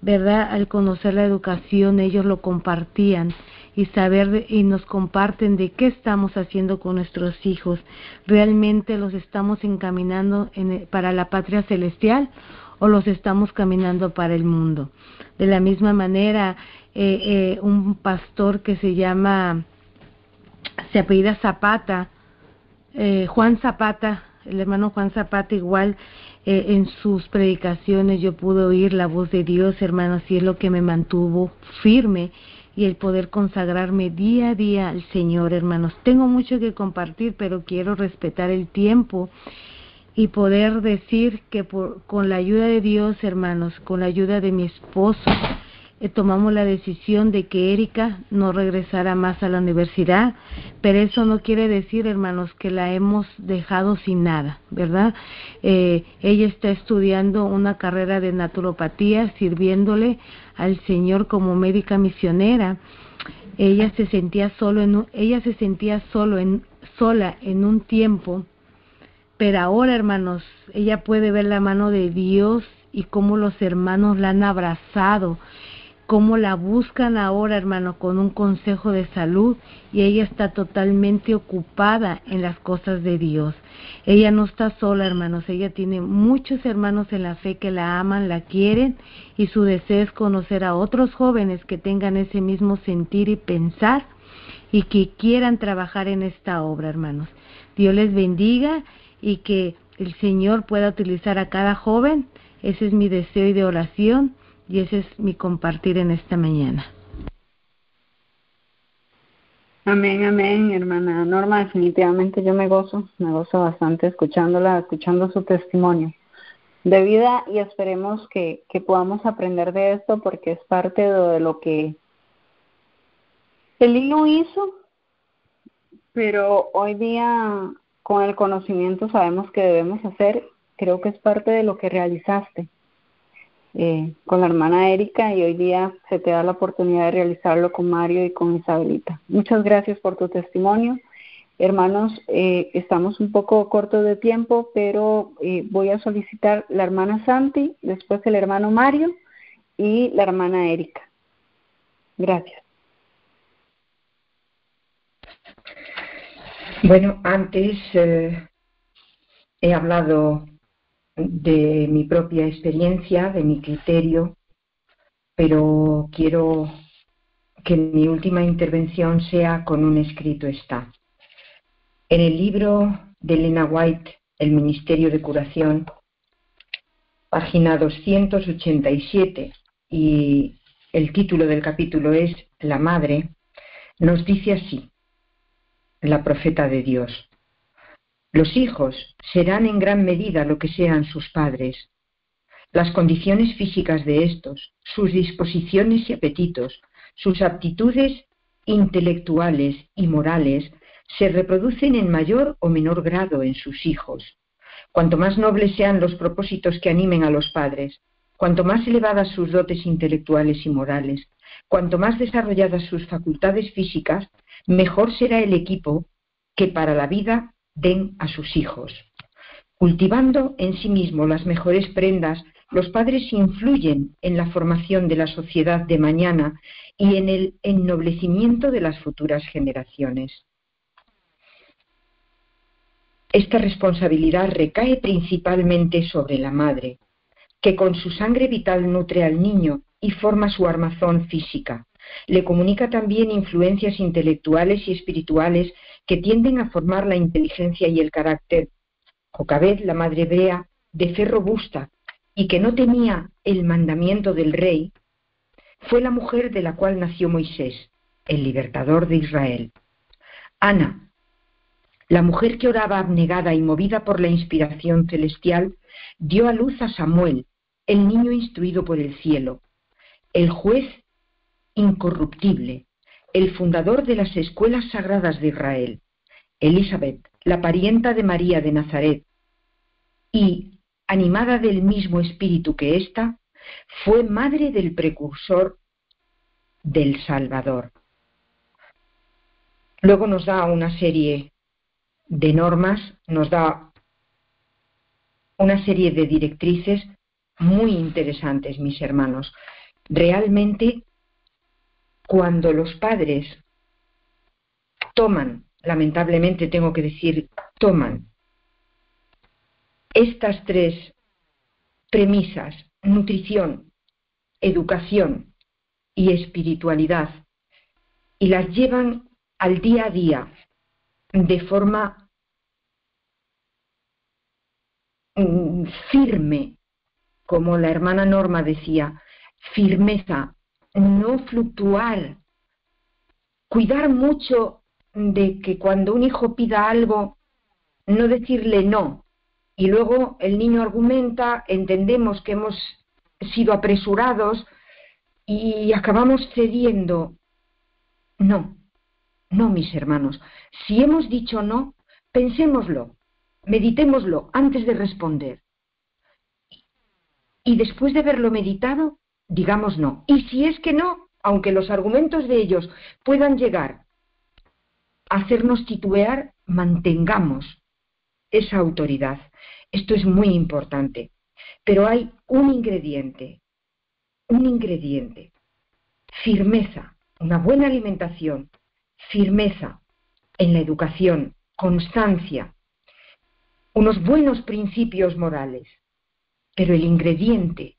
¿verdad? Al conocer la educación, ellos lo compartían, y nos comparten de qué estamos haciendo con nuestros hijos. ¿Realmente los estamos encaminando para la patria celestial, o los estamos caminando para el mundo? De la misma manera, un pastor que se apellida Zapata, Juan Zapata, el hermano Juan Zapata, igual en sus predicaciones yo pude oír la voz de Dios, hermanos, y es lo que me mantuvo firme, y el poder consagrarme día a día al Señor, hermanos. Tengo mucho que compartir, pero quiero respetar el tiempo y poder decir que con la ayuda de Dios, hermanos, con la ayuda de mi esposo, tomamos la decisión de que Erika no regresara más a la universidad, pero eso no quiere decir, hermanos, que la hemos dejado sin nada, ¿verdad? Ella está estudiando una carrera de naturopatía, sirviéndole al Señor como médica misionera. Ella se sentía sola en un tiempo, pero ahora, hermanos, ella puede ver la mano de Dios y cómo los hermanos la han abrazado, cómo la buscan ahora, hermano, con un consejo de salud, y ella está totalmente ocupada en las cosas de Dios. Ella no está sola, hermanos, ella tiene muchos hermanos en la fe que la aman, la quieren, y su deseo es conocer a otros jóvenes que tengan ese mismo sentir y pensar, y que quieran trabajar en esta obra, hermanos. Dios les bendiga, y que el Señor pueda utilizar a cada joven. Ese es mi deseo y de oración, y ese es mi compartir en esta mañana. Amén, amén, hermana Norma. Definitivamente yo me gozo bastante escuchándola, escuchando su testimonio de vida, y esperemos que podamos aprender de esto, porque es parte de lo que Él no hizo, pero hoy día con el conocimiento sabemos que debemos hacer. Creo que es parte de lo que realizaste con la hermana Erika, y hoy día se te da la oportunidad de realizarlo con Mario y con Isabelita. Muchas gracias por tu testimonio. Hermanos, estamos un poco cortos de tiempo, pero voy a solicitar la hermana Santi, después el hermano Mario y la hermana Erika. Gracias. Bueno, antes he hablado de mi propia experiencia, de mi criterio, pero quiero que mi última intervención sea con un escrito está. En el libro de Elena White, El Ministerio de Curación, página 287, y el título del capítulo es La Madre, nos dice así, la profeta de Dios: los hijos serán en gran medida lo que sean sus padres. Las condiciones físicas de estos, sus disposiciones y apetitos, sus aptitudes intelectuales y morales se reproducen en mayor o menor grado en sus hijos. Cuanto más nobles sean los propósitos que animen a los padres, cuanto más elevadas sus dotes intelectuales y morales, cuanto más desarrolladas sus facultades físicas, mejor será el equipo que para la vida den a sus hijos. Cultivando en sí mismo las mejores prendas, los padres influyen en la formación de la sociedad de mañana y en el ennoblecimiento de las futuras generaciones. Esta responsabilidad recae principalmente sobre la madre, que con su sangre vital nutre al niño y forma su armazón física. Le comunica también influencias intelectuales y espirituales que tienden a formar la inteligencia y el carácter. Jocabed, la madre hebrea, de fe robusta y que no temía el mandamiento del rey, fue la mujer de la cual nació Moisés, el libertador de Israel. Ana, la mujer que oraba abnegada y movida por la inspiración celestial, dio a luz a Samuel, el niño instruido por el cielo, el juez incorruptible, el fundador de las escuelas sagradas de Israel. Elizabeth, la parienta de María de Nazaret, y, animada del mismo espíritu que ésta, fue madre del precursor del Salvador. Luego nos da una serie de normas, nos da una serie de directrices muy interesantes, mis hermanos. Realmente, cuando los padres toman, lamentablemente tengo que decir, toman estas tres premisas, nutrición, educación y espiritualidad, y las llevan al día a día de forma firme, como la hermana Norma decía, firmeza, no fluctuar, cuidar mucho de que cuando un hijo pida algo, no decirle no, y luego el niño argumenta, entendemos que hemos sido apresurados y acabamos cediendo. No, no, mis hermanos, si hemos dicho no, pensémoslo, meditémoslo antes de responder. Y después de haberlo meditado, digamos no. Y si es que no, aunque los argumentos de ellos puedan llegar a hacernos titubear, mantengamos esa autoridad. Esto es muy importante. Pero hay un ingrediente, firmeza, una buena alimentación, firmeza en la educación, constancia, unos buenos principios morales. Pero el ingrediente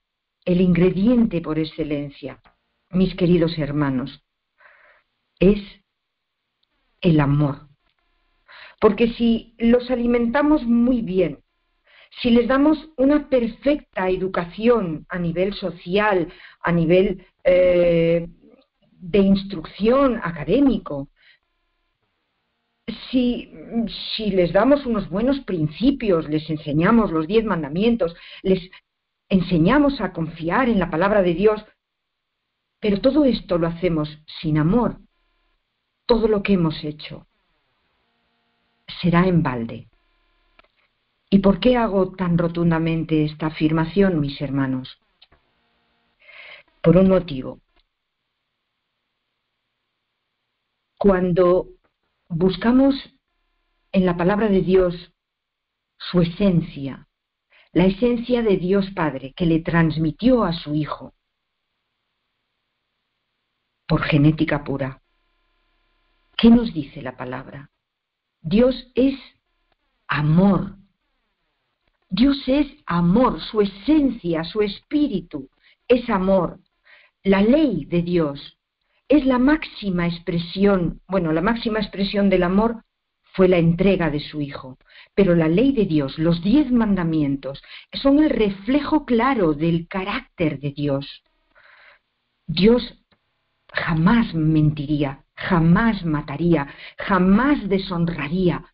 por excelencia, mis queridos hermanos, es el amor. Porque si los alimentamos muy bien, si les damos una perfecta educación a nivel social, a nivel de instrucción académico, si les damos unos buenos principios, les enseñamos los 10 mandamientos, les enseñamos a confiar en la palabra de Dios, pero todo esto lo hacemos sin amor, todo lo que hemos hecho será en balde. ¿Y por qué hago tan rotundamente esta afirmación, mis hermanos? Por un motivo. Cuando buscamos en la palabra de Dios su esencia, la esencia de Dios Padre que le transmitió a su Hijo por genética pura, ¿qué nos dice la palabra? Dios es amor. Dios es amor, su esencia, su espíritu es amor. La ley de Dios es la máxima expresión, la máxima expresión del amor fue la entrega de su Hijo, pero la ley de Dios, los 10 mandamientos, son el reflejo claro del carácter de Dios. Dios jamás mentiría, jamás mataría, jamás deshonraría.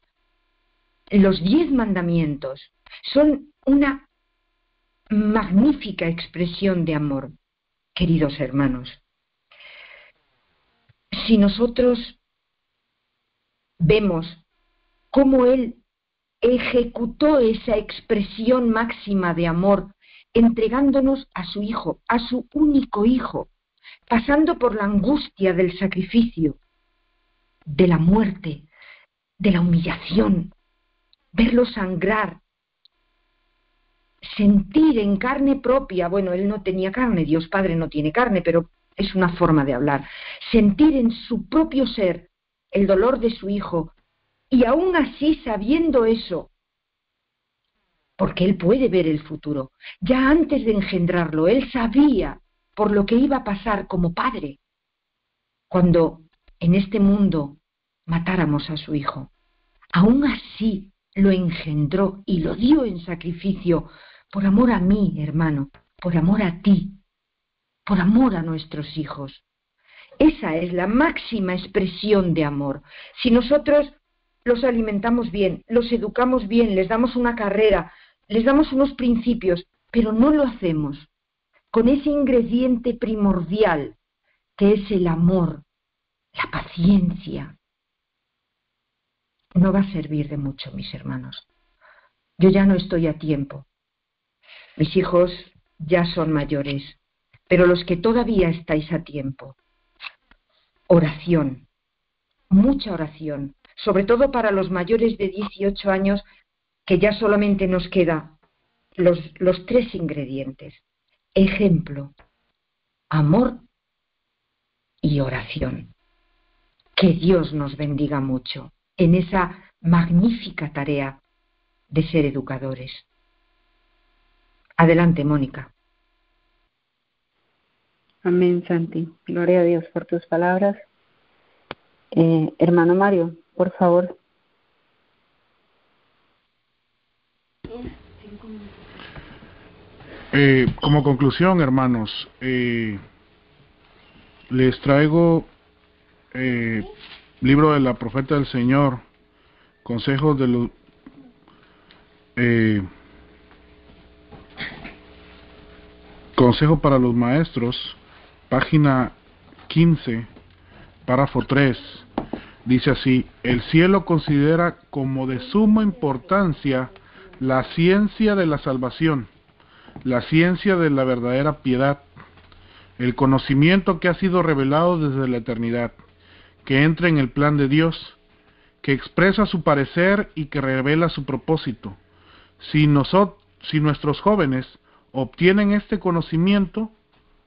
Los 10 mandamientos son una magnífica expresión de amor, queridos hermanos. Si nosotros vemos cómo Él ejecutó esa expresión máxima de amor, entregándonos a su Hijo, a su único Hijo, pasando por la angustia del sacrificio, de la muerte, de la humillación, verlo sangrar, sentir en carne propia, Él no tenía carne, Dios Padre no tiene carne, pero es una forma de hablar, sentir en su propio ser el dolor de su Hijo, y aún así sabiendo eso, porque Él puede ver el futuro, ya antes de engendrarlo, Él sabía por lo que iba a pasar como Padre, cuando en este mundo matáramos a su Hijo. Aún así lo engendró y lo dio en sacrificio por amor a mí, hermano, por amor a ti, por amor a nuestros hijos. Esa es la máxima expresión de amor. Si nosotros los alimentamos bien, los educamos bien, les damos una carrera, les damos unos principios, pero no lo hacemos con ese ingrediente primordial que es el amor, la paciencia, no va a servir de mucho, mis hermanos. Yo ya no estoy a tiempo. Mis hijos ya son mayores, pero los que todavía estáis a tiempo, oración, mucha oración, sobre todo para los mayores de 18 años, que ya solamente nos queda los 3 ingredientes: ejemplo, amor y oración. Que Dios nos bendiga mucho en esa magnífica tarea de ser educadores. Adelante, Mónica. Amén, Santi. Gloria a Dios por tus palabras. Hermano Mario, por favor. 5 minutos. Como conclusión, hermanos, les traigo libro de la profeta del Señor, consejos de los consejo para los maestros, página 15, párrafo 3, dice así: el cielo considera como de suma importancia la ciencia de la salvación, la ciencia de la verdadera piedad, el conocimiento que ha sido revelado desde la eternidad, que entra en el plan de Dios, que expresa su parecer y que revela su propósito. Si nuestros jóvenes obtienen este conocimiento,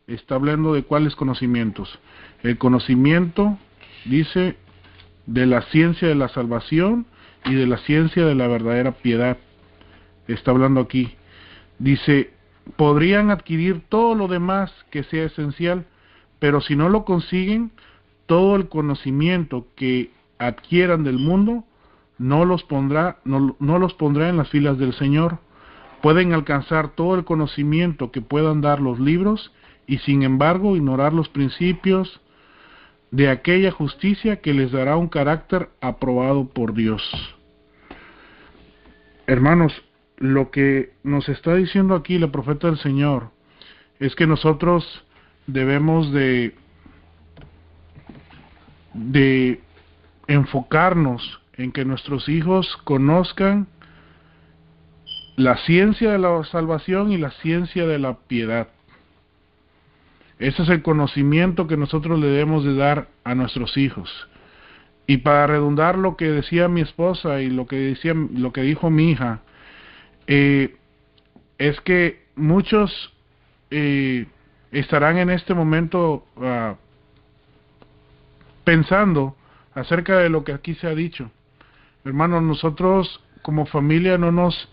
está hablando de cuáles conocimientos. El conocimiento, dice, de la ciencia de la salvación y de la ciencia de la verdadera piedad. Está hablando aquí. Dice, podrían adquirir todo lo demás que sea esencial, pero si no lo consiguen, todo el conocimiento que adquieran del mundo no los pondrá en las filas del Señor. Pueden alcanzar todo el conocimiento que puedan dar los libros y sin embargo ignorar los principios de aquella justicia que les dará un carácter aprobado por Dios. Hermanos, lo que nos está diciendo aquí la profeta del Señor es que nosotros debemos de enfocarnos en que nuestros hijos conozcan la ciencia de la salvación y la ciencia de la piedad. Ese es el conocimiento que nosotros le debemos de dar a nuestros hijos. Y para redundar lo que decía mi esposa y lo que dijo mi hija, es que muchos estarán en este momento pensando acerca de lo que aquí se ha dicho. Hermanos, nosotros como familia no nos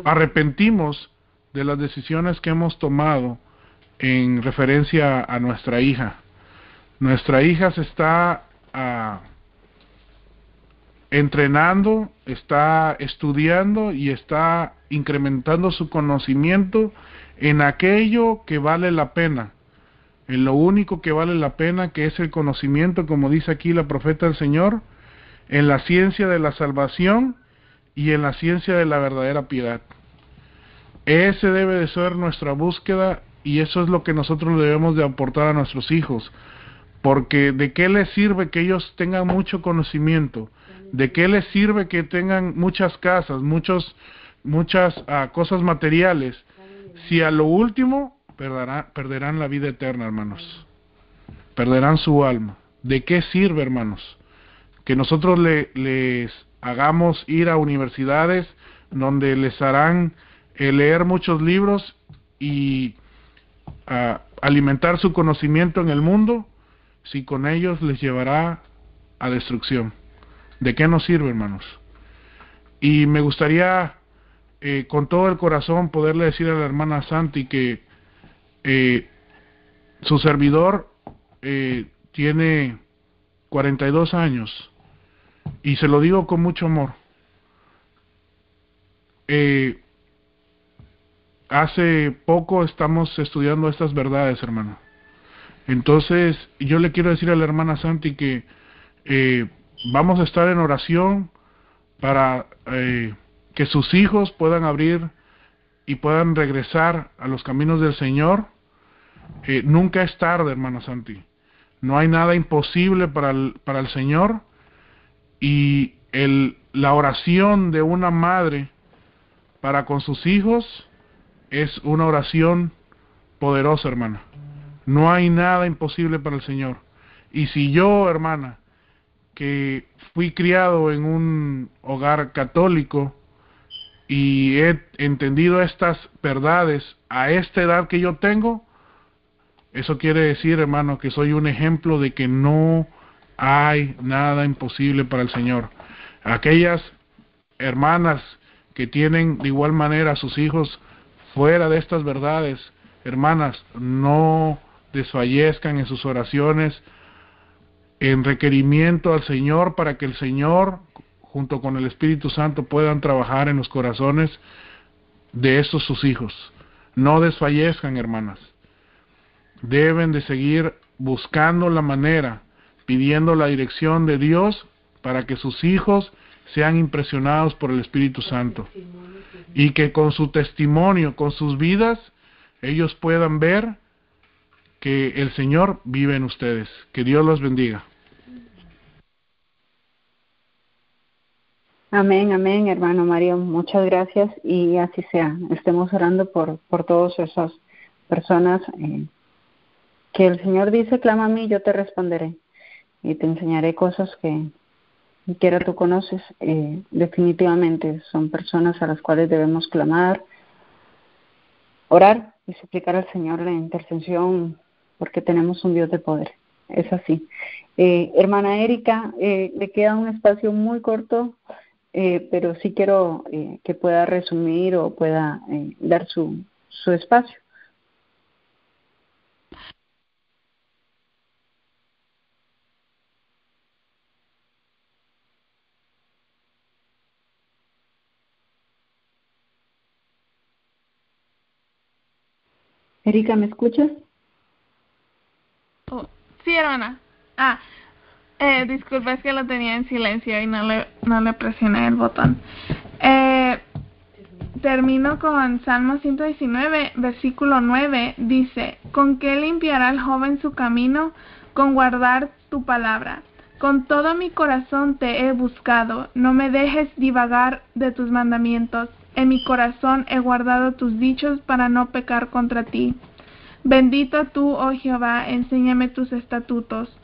arrepentimos de las decisiones que hemos tomado en referencia a nuestra hija. Nuestra hija se está entrenando, está estudiando y está incrementando su conocimiento en aquello que vale la pena, en lo único que vale la pena, que es el conocimiento, como dice aquí la profeta del Señor, en la ciencia de la salvación y en la ciencia de la verdadera piedad. Ese debe de ser nuestra búsqueda y eso es lo que nosotros debemos de aportar a nuestros hijos, porque ¿de qué les sirve que ellos tengan mucho conocimiento? ¿De qué les sirve que tengan muchas casas, muchas cosas materiales, si a lo último perderán la vida eterna, hermanos? Perderán su alma. ¿De qué sirve, hermanos? Que nosotros les hagamos ir a universidades donde les harán leer muchos libros y alimentar su conocimiento en el mundo, si con ellos les llevará a destrucción. ¿De qué nos sirve, hermanos? Y me gustaría con todo el corazón poderle decir a la hermana Santi que su servidor tiene 42 años y se lo digo con mucho amor. Hace poco estamos estudiando estas verdades, hermano. Entonces yo le quiero decir a la hermana Santi que vamos a estar en oración para que sus hijos puedan abrir y puedan regresar a los caminos del Señor. Nunca es tarde, hermana Santi. No hay nada imposible para el Señor. Y la oración de una madre para con sus hijos es una oración poderosa, hermana. No hay nada imposible para el Señor. Y si yo, hermana, que fui criado en un hogar católico y he entendido estas verdades a esta edad que yo tengo, eso quiere decir, hermano, que soy un ejemplo de que no hay nada imposible para el Señor. Aquellas hermanas que tienen de igual manera a sus hijos fuera de estas verdades, hermanas, no desfallezcan en sus oraciones en requerimiento al Señor para que el Señor, junto con el Espíritu Santo, puedan trabajar en los corazones de estos sus hijos. No desfallezcan, hermanas. Deben de seguir buscando la manera, pidiendo la dirección de Dios para que sus hijos sean impresionados por el Espíritu Santo y que con su testimonio, con sus vidas, ellos puedan ver que el Señor vive en ustedes. Que Dios los bendiga. Amén, amén, hermano Mario. Muchas gracias y así sea. Estemos orando por todas esas personas que el Señor dice, clama a mí, yo te responderé y te enseñaré cosas que ni siquiera tú conoces. Definitivamente son personas a las cuales debemos clamar, orar y suplicar al Señor la intercesión, porque tenemos un Dios de poder. Es así. Hermana Erika, le queda un espacio muy corto, pero sí quiero que pueda resumir o pueda dar su espacio. Erika, ¿me escuchas? Oh, sí, hermana. Disculpa, es que lo tenía en silencio y no le presioné el botón. Termino con Salmo 119, versículo 9. Dice, ¿con qué limpiará el joven su camino? Con guardar tu palabra. Con todo mi corazón te he buscado. No me dejes divagar de tus mandamientos. En mi corazón he guardado tus dichos para no pecar contra ti. Bendito tú, oh Jehová, enséñame tus estatutos.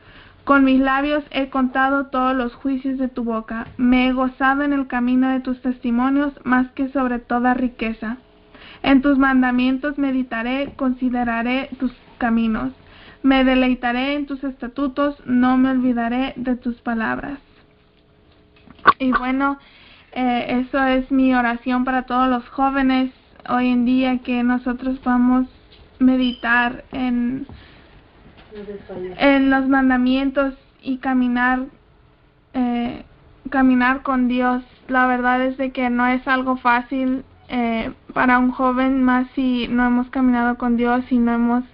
Con mis labios he contado todos los juicios de tu boca. Me he gozado en el camino de tus testimonios más que sobre toda riqueza. En tus mandamientos meditaré, consideraré tus caminos. Me deleitaré en tus estatutos, no me olvidaré de tus palabras. Y bueno, eso es mi oración para todos los jóvenes hoy en día, que nosotros podamos meditar en los mandamientos y caminar con Dios. La verdad es de que no es algo fácil para un joven, más si no hemos caminado con Dios y no hemos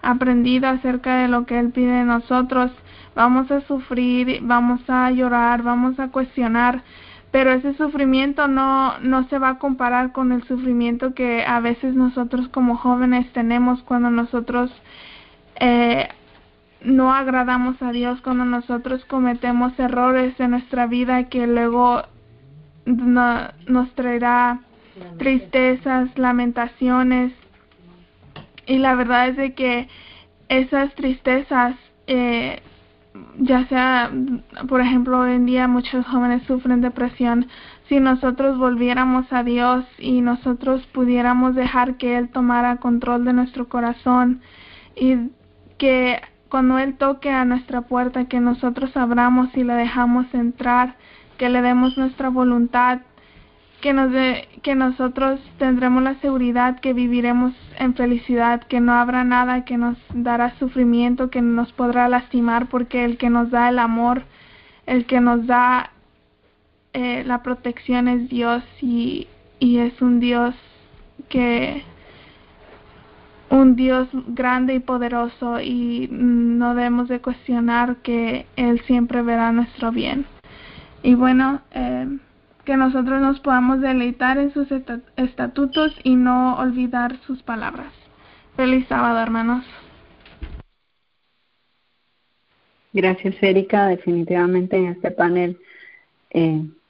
aprendido acerca de lo que Él pide de nosotros. Vamos a sufrir, vamos a llorar, vamos a cuestionar, pero ese sufrimiento no se va a comparar con el sufrimiento que a veces nosotros como jóvenes tenemos cuando nosotros no agradamos a Dios, cuando nosotros cometemos errores en nuestra vida que luego nos traerá tristezas, lamentaciones. Y la verdad es de que esas tristezas, ya sea, por ejemplo, hoy en día muchos jóvenes sufren depresión. Si nosotros volviéramos a Dios y nosotros pudiéramos dejar que Él tomara control de nuestro corazón, y que cuando Él toque a nuestra puerta, que nosotros abramos y le dejamos entrar, que le demos nuestra voluntad, que nosotros tendremos la seguridad que viviremos en felicidad, que no habrá nada que nos dará sufrimiento, que nos podrá lastimar, porque el que nos da el amor, el que nos da la protección es Dios, y es un Dios grande y poderoso, y no debemos de cuestionar que Él siempre verá nuestro bien. Y bueno, que nosotros nos podamos deleitar en sus estatutos y no olvidar sus palabras. Feliz sábado, hermanos. Gracias, Erika. Definitivamente en este panel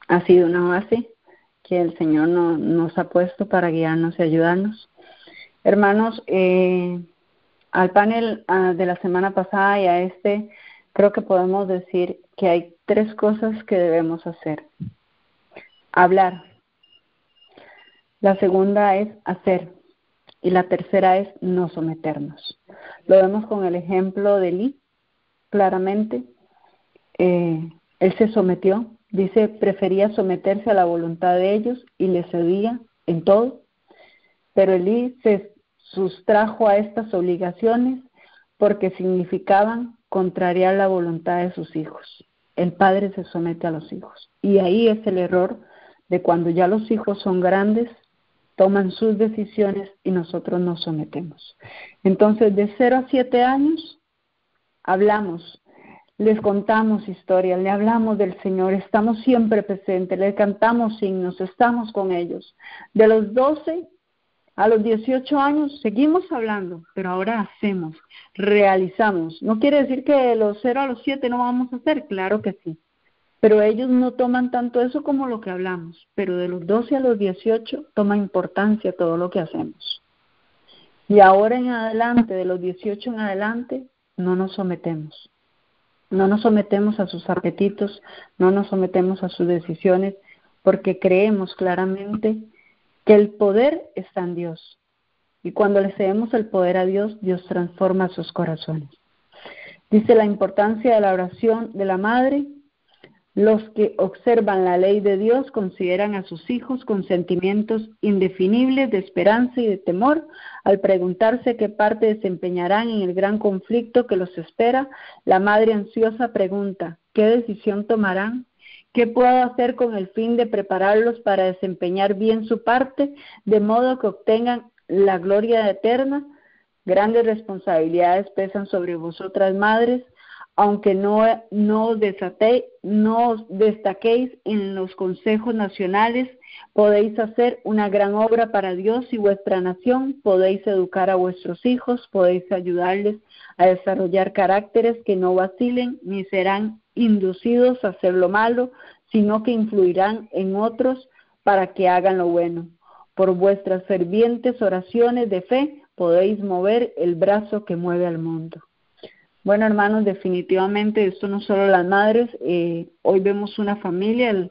ha sido una base que el Señor nos ha puesto para guiarnos y ayudarnos. Hermanos, al panel de la semana pasada y a creo que podemos decir que hay 3 cosas que debemos hacer. Hablar. La segunda es hacer. Y la tercera es no someternos. Lo vemos con el ejemplo de Elí, claramente. Él se sometió. Dice, prefería someterse a la voluntad de ellos y le cedía en todo. Pero Elí se sustrajo a estas obligaciones porque significaban contrariar la voluntad de sus hijos. el padre se somete a los hijos. Y ahí es el error de cuando ya los hijos son grandes, toman sus decisiones y nosotros nos sometemos. Entonces, de 0 a 7 años, hablamos, les contamos historias, le hablamos del Señor, estamos siempre presentes, les cantamos himnos, estamos con ellos. De los 12 a los 18 años seguimos hablando, pero ahora hacemos, realizamos. No quiere decir que de los 0 a los 7 no vamos a hacer, claro que sí. Pero ellos no toman tanto eso como lo que hablamos. Pero de los 12 a los 18 toma importancia todo lo que hacemos. Y ahora en adelante, de los 18 en adelante, no nos sometemos. No nos sometemos a sus apetitos, no nos sometemos a sus decisiones, porque creemos claramente que el poder está en Dios. Y cuando le cedemos el poder a Dios, Dios transforma sus corazones. Dice la importancia de la oración de la madre. Los que observan la ley de Dios consideran a sus hijos con sentimientos indefinibles de esperanza y de temor. Al preguntarse qué parte desempeñarán en el gran conflicto que los espera, la madre ansiosa pregunta, ¿qué decisión tomarán? ¿Qué puedo hacer con el fin de prepararlos para desempeñar bien su parte, de modo que obtengan la gloria eterna? Grandes responsabilidades pesan sobre vosotras, madres, aunque no os destaquéis en los consejos nacionales, podéis hacer una gran obra para Dios y vuestra nación, podéis educar a vuestros hijos, podéis ayudarles a desarrollar caracteres que no vacilen ni serán inducidos a hacer lo malo, sino que influirán en otros para que hagan lo bueno. Por vuestras fervientes oraciones de fe, podéis mover el brazo que mueve al mundo. Bueno, hermanos, definitivamente esto no solo las madres, hoy vemos una familia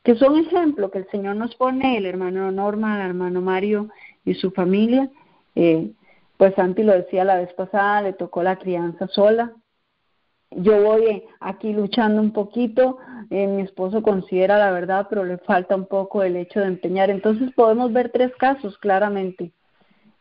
que son ejemplo que el Señor nos pone, el hermano Norma, el hermano Mario y su familia. Pues Santi lo decía la vez pasada, le tocó la crianza sola. Yo voy aquí luchando un poquito, mi esposo considera la verdad, pero le falta un poco el hecho de empeñar. Entonces podemos ver 3 casos claramente.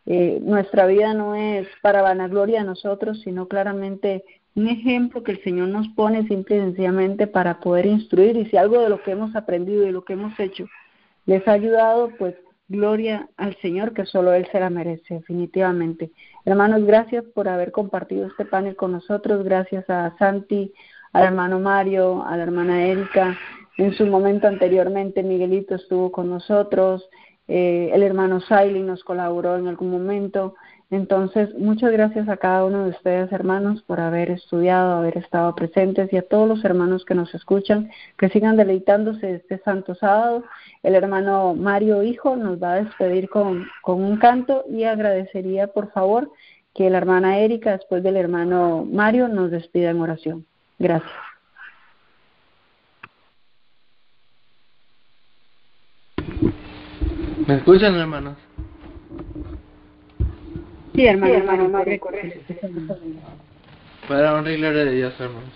Nuestra vida no es para vanagloria de nosotros, sino claramente un ejemplo que el Señor nos pone simple y sencillamente para poder instruir. Y si algo de lo que hemos aprendido y lo que hemos hecho les ha ayudado, pues gloria al Señor, que solo Él se la merece, definitivamente. Hermanos, gracias por haber compartido este panel con nosotros. Gracias a Santi, al hermano Mario, a la hermana Erika. En su momento anteriormente Miguelito estuvo con nosotros. El hermano Sailin nos colaboró en algún momento. Entonces, muchas gracias a cada uno de ustedes, hermanos, por haber estudiado, haber estado presentes, y a todos los hermanos que nos escuchan, que sigan deleitándose este santo sábado. El hermano Mario, hijo, nos va a despedir con un canto, y agradecería, por favor, que la hermana Erika, después del hermano Mario, nos despida en oración. Gracias. ¿Me escuchan, hermanos? Sí, hermano, correcto. Para honrar y gloria de Dios, hermanos.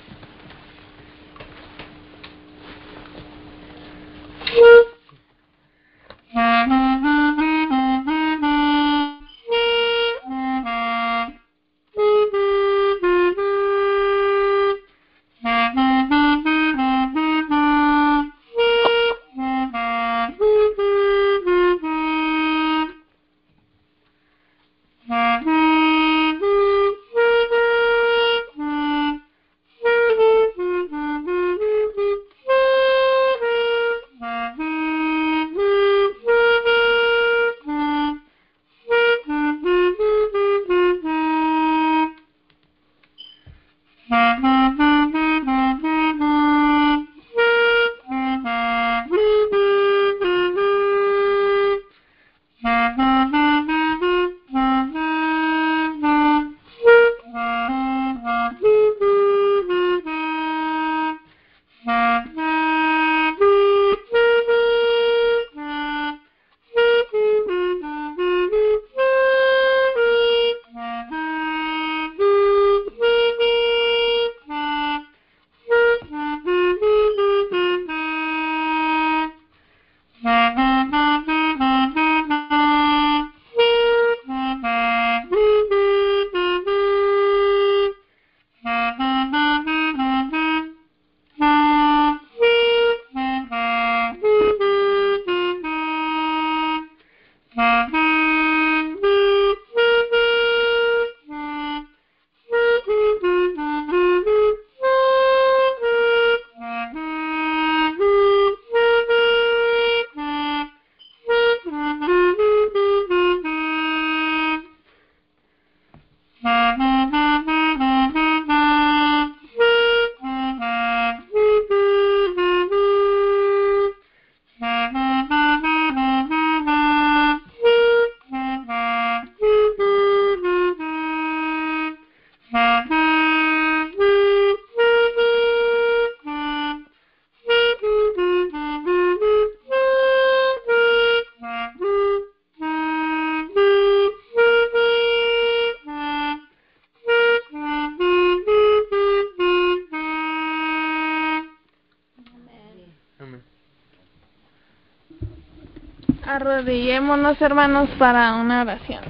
Arrodillémonos, hermanos, para una oración.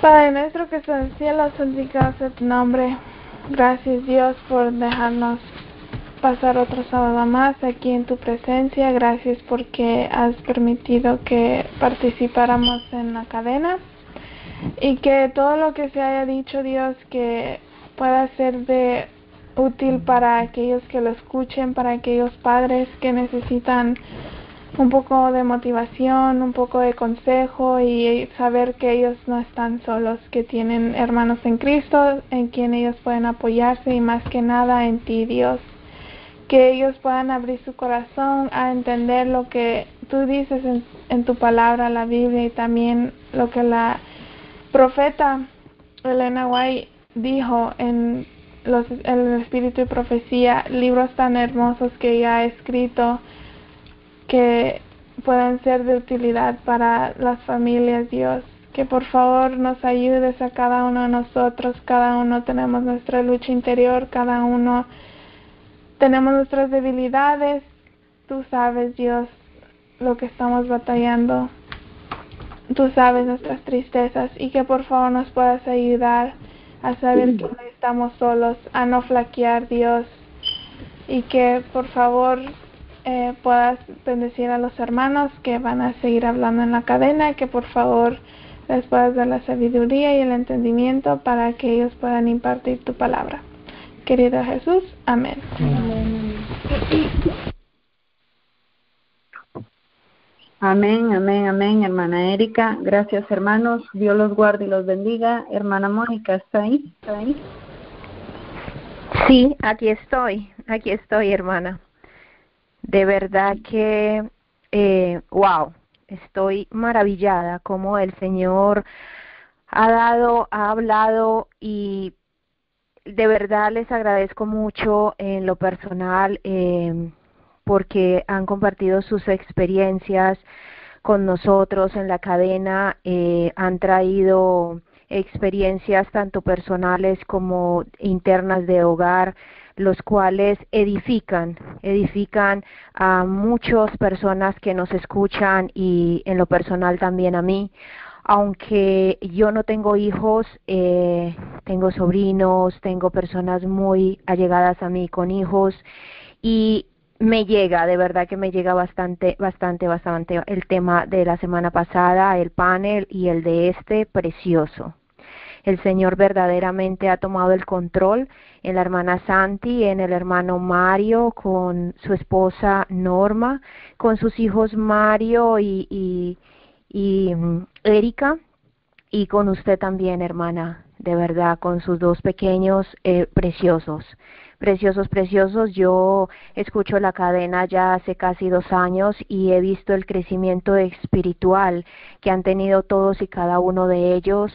Padre nuestro que estás en el cielo, santificado sea tu nombre. Gracias, Dios, por dejarnos pasar otro sábado más aquí en tu presencia. Gracias porque has permitido que participáramos en la cadena y que todo lo que se haya dicho, Dios, que pueda ser de útil para aquellos que lo escuchen, para aquellos padres que necesitan un poco de motivación, un poco de consejo y saber que ellos no están solos, que tienen hermanos en Cristo en quien ellos pueden apoyarse y más que nada en ti, Dios. Que ellos puedan abrir su corazón a entender lo que tú dices en tu palabra, la Biblia, y también lo que la profeta Elena White dijo en el Espíritu y Profecía, libros tan hermosos que ella ha escrito que puedan ser de utilidad para las familias, Dios. Que por favor nos ayudes a cada uno de nosotros. Cada uno tenemos nuestra lucha interior, cada uno tenemos nuestras debilidades. Tú sabes, Dios, lo que estamos batallando. Tú sabes nuestras tristezas y que por favor nos puedas ayudar a saber que no estamos solos, a no flaquear, Dios, y que por favor puedas bendecir a los hermanos que van a seguir hablando en la cadena, que por favor les puedas dar la sabiduría y el entendimiento para que ellos puedan impartir tu palabra. Querido Jesús, amén. Amén, amén, amén, hermana Erika. Gracias, hermanos. Dios los guarde y los bendiga. Hermana Mónica, ¿está ahí? ¿Está ahí? Sí, aquí estoy, hermana. De verdad que, wow, estoy maravillada como el Señor ha hablado y de verdad les agradezco mucho en lo personal porque han compartido sus experiencias con nosotros en la cadena, han traído experiencias tanto personales como internas de hogar, los cuales edifican a muchas personas que nos escuchan y en lo personal también a mí. Aunque yo no tengo hijos, tengo sobrinos, tengo personas muy allegadas a mí con hijos y me llega, de verdad que me llega bastante el tema de la semana pasada, el panel y el de precioso. El Señor verdaderamente ha tomado el control en la hermana Santi, en el hermano Mario, con su esposa Norma, con sus hijos Mario y Erika, y con usted también, hermana, de verdad, con sus dos pequeños preciosos. Yo escucho la cadena ya hace casi 2 años y he visto el crecimiento espiritual que han tenido todos y cada uno de ellos.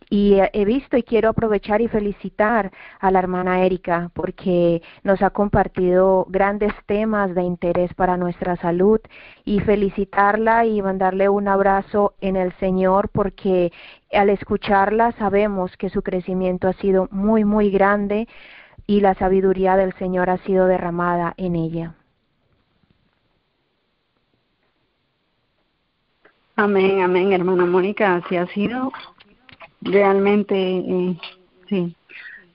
Y he visto y quiero aprovechar y felicitar a la hermana Erika porque nos ha compartido grandes temas de interés para nuestra salud y felicitarla y mandarle un abrazo en el Señor porque al escucharla sabemos que su crecimiento ha sido muy, muy grande y la sabiduría del Señor ha sido derramada en ella. Amén, amén, hermana Mónica, así ha sido. Realmente, sí,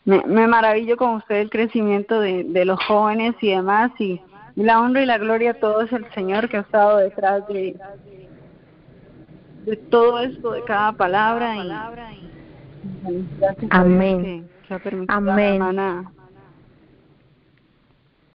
me maravillo con usted el crecimiento de los jóvenes y demás, y la honra y la gloria a todo es el Señor que ha estado detrás de todo esto, de cada palabra, y gracias amén. a Dios que ha permitido amén. a la hermana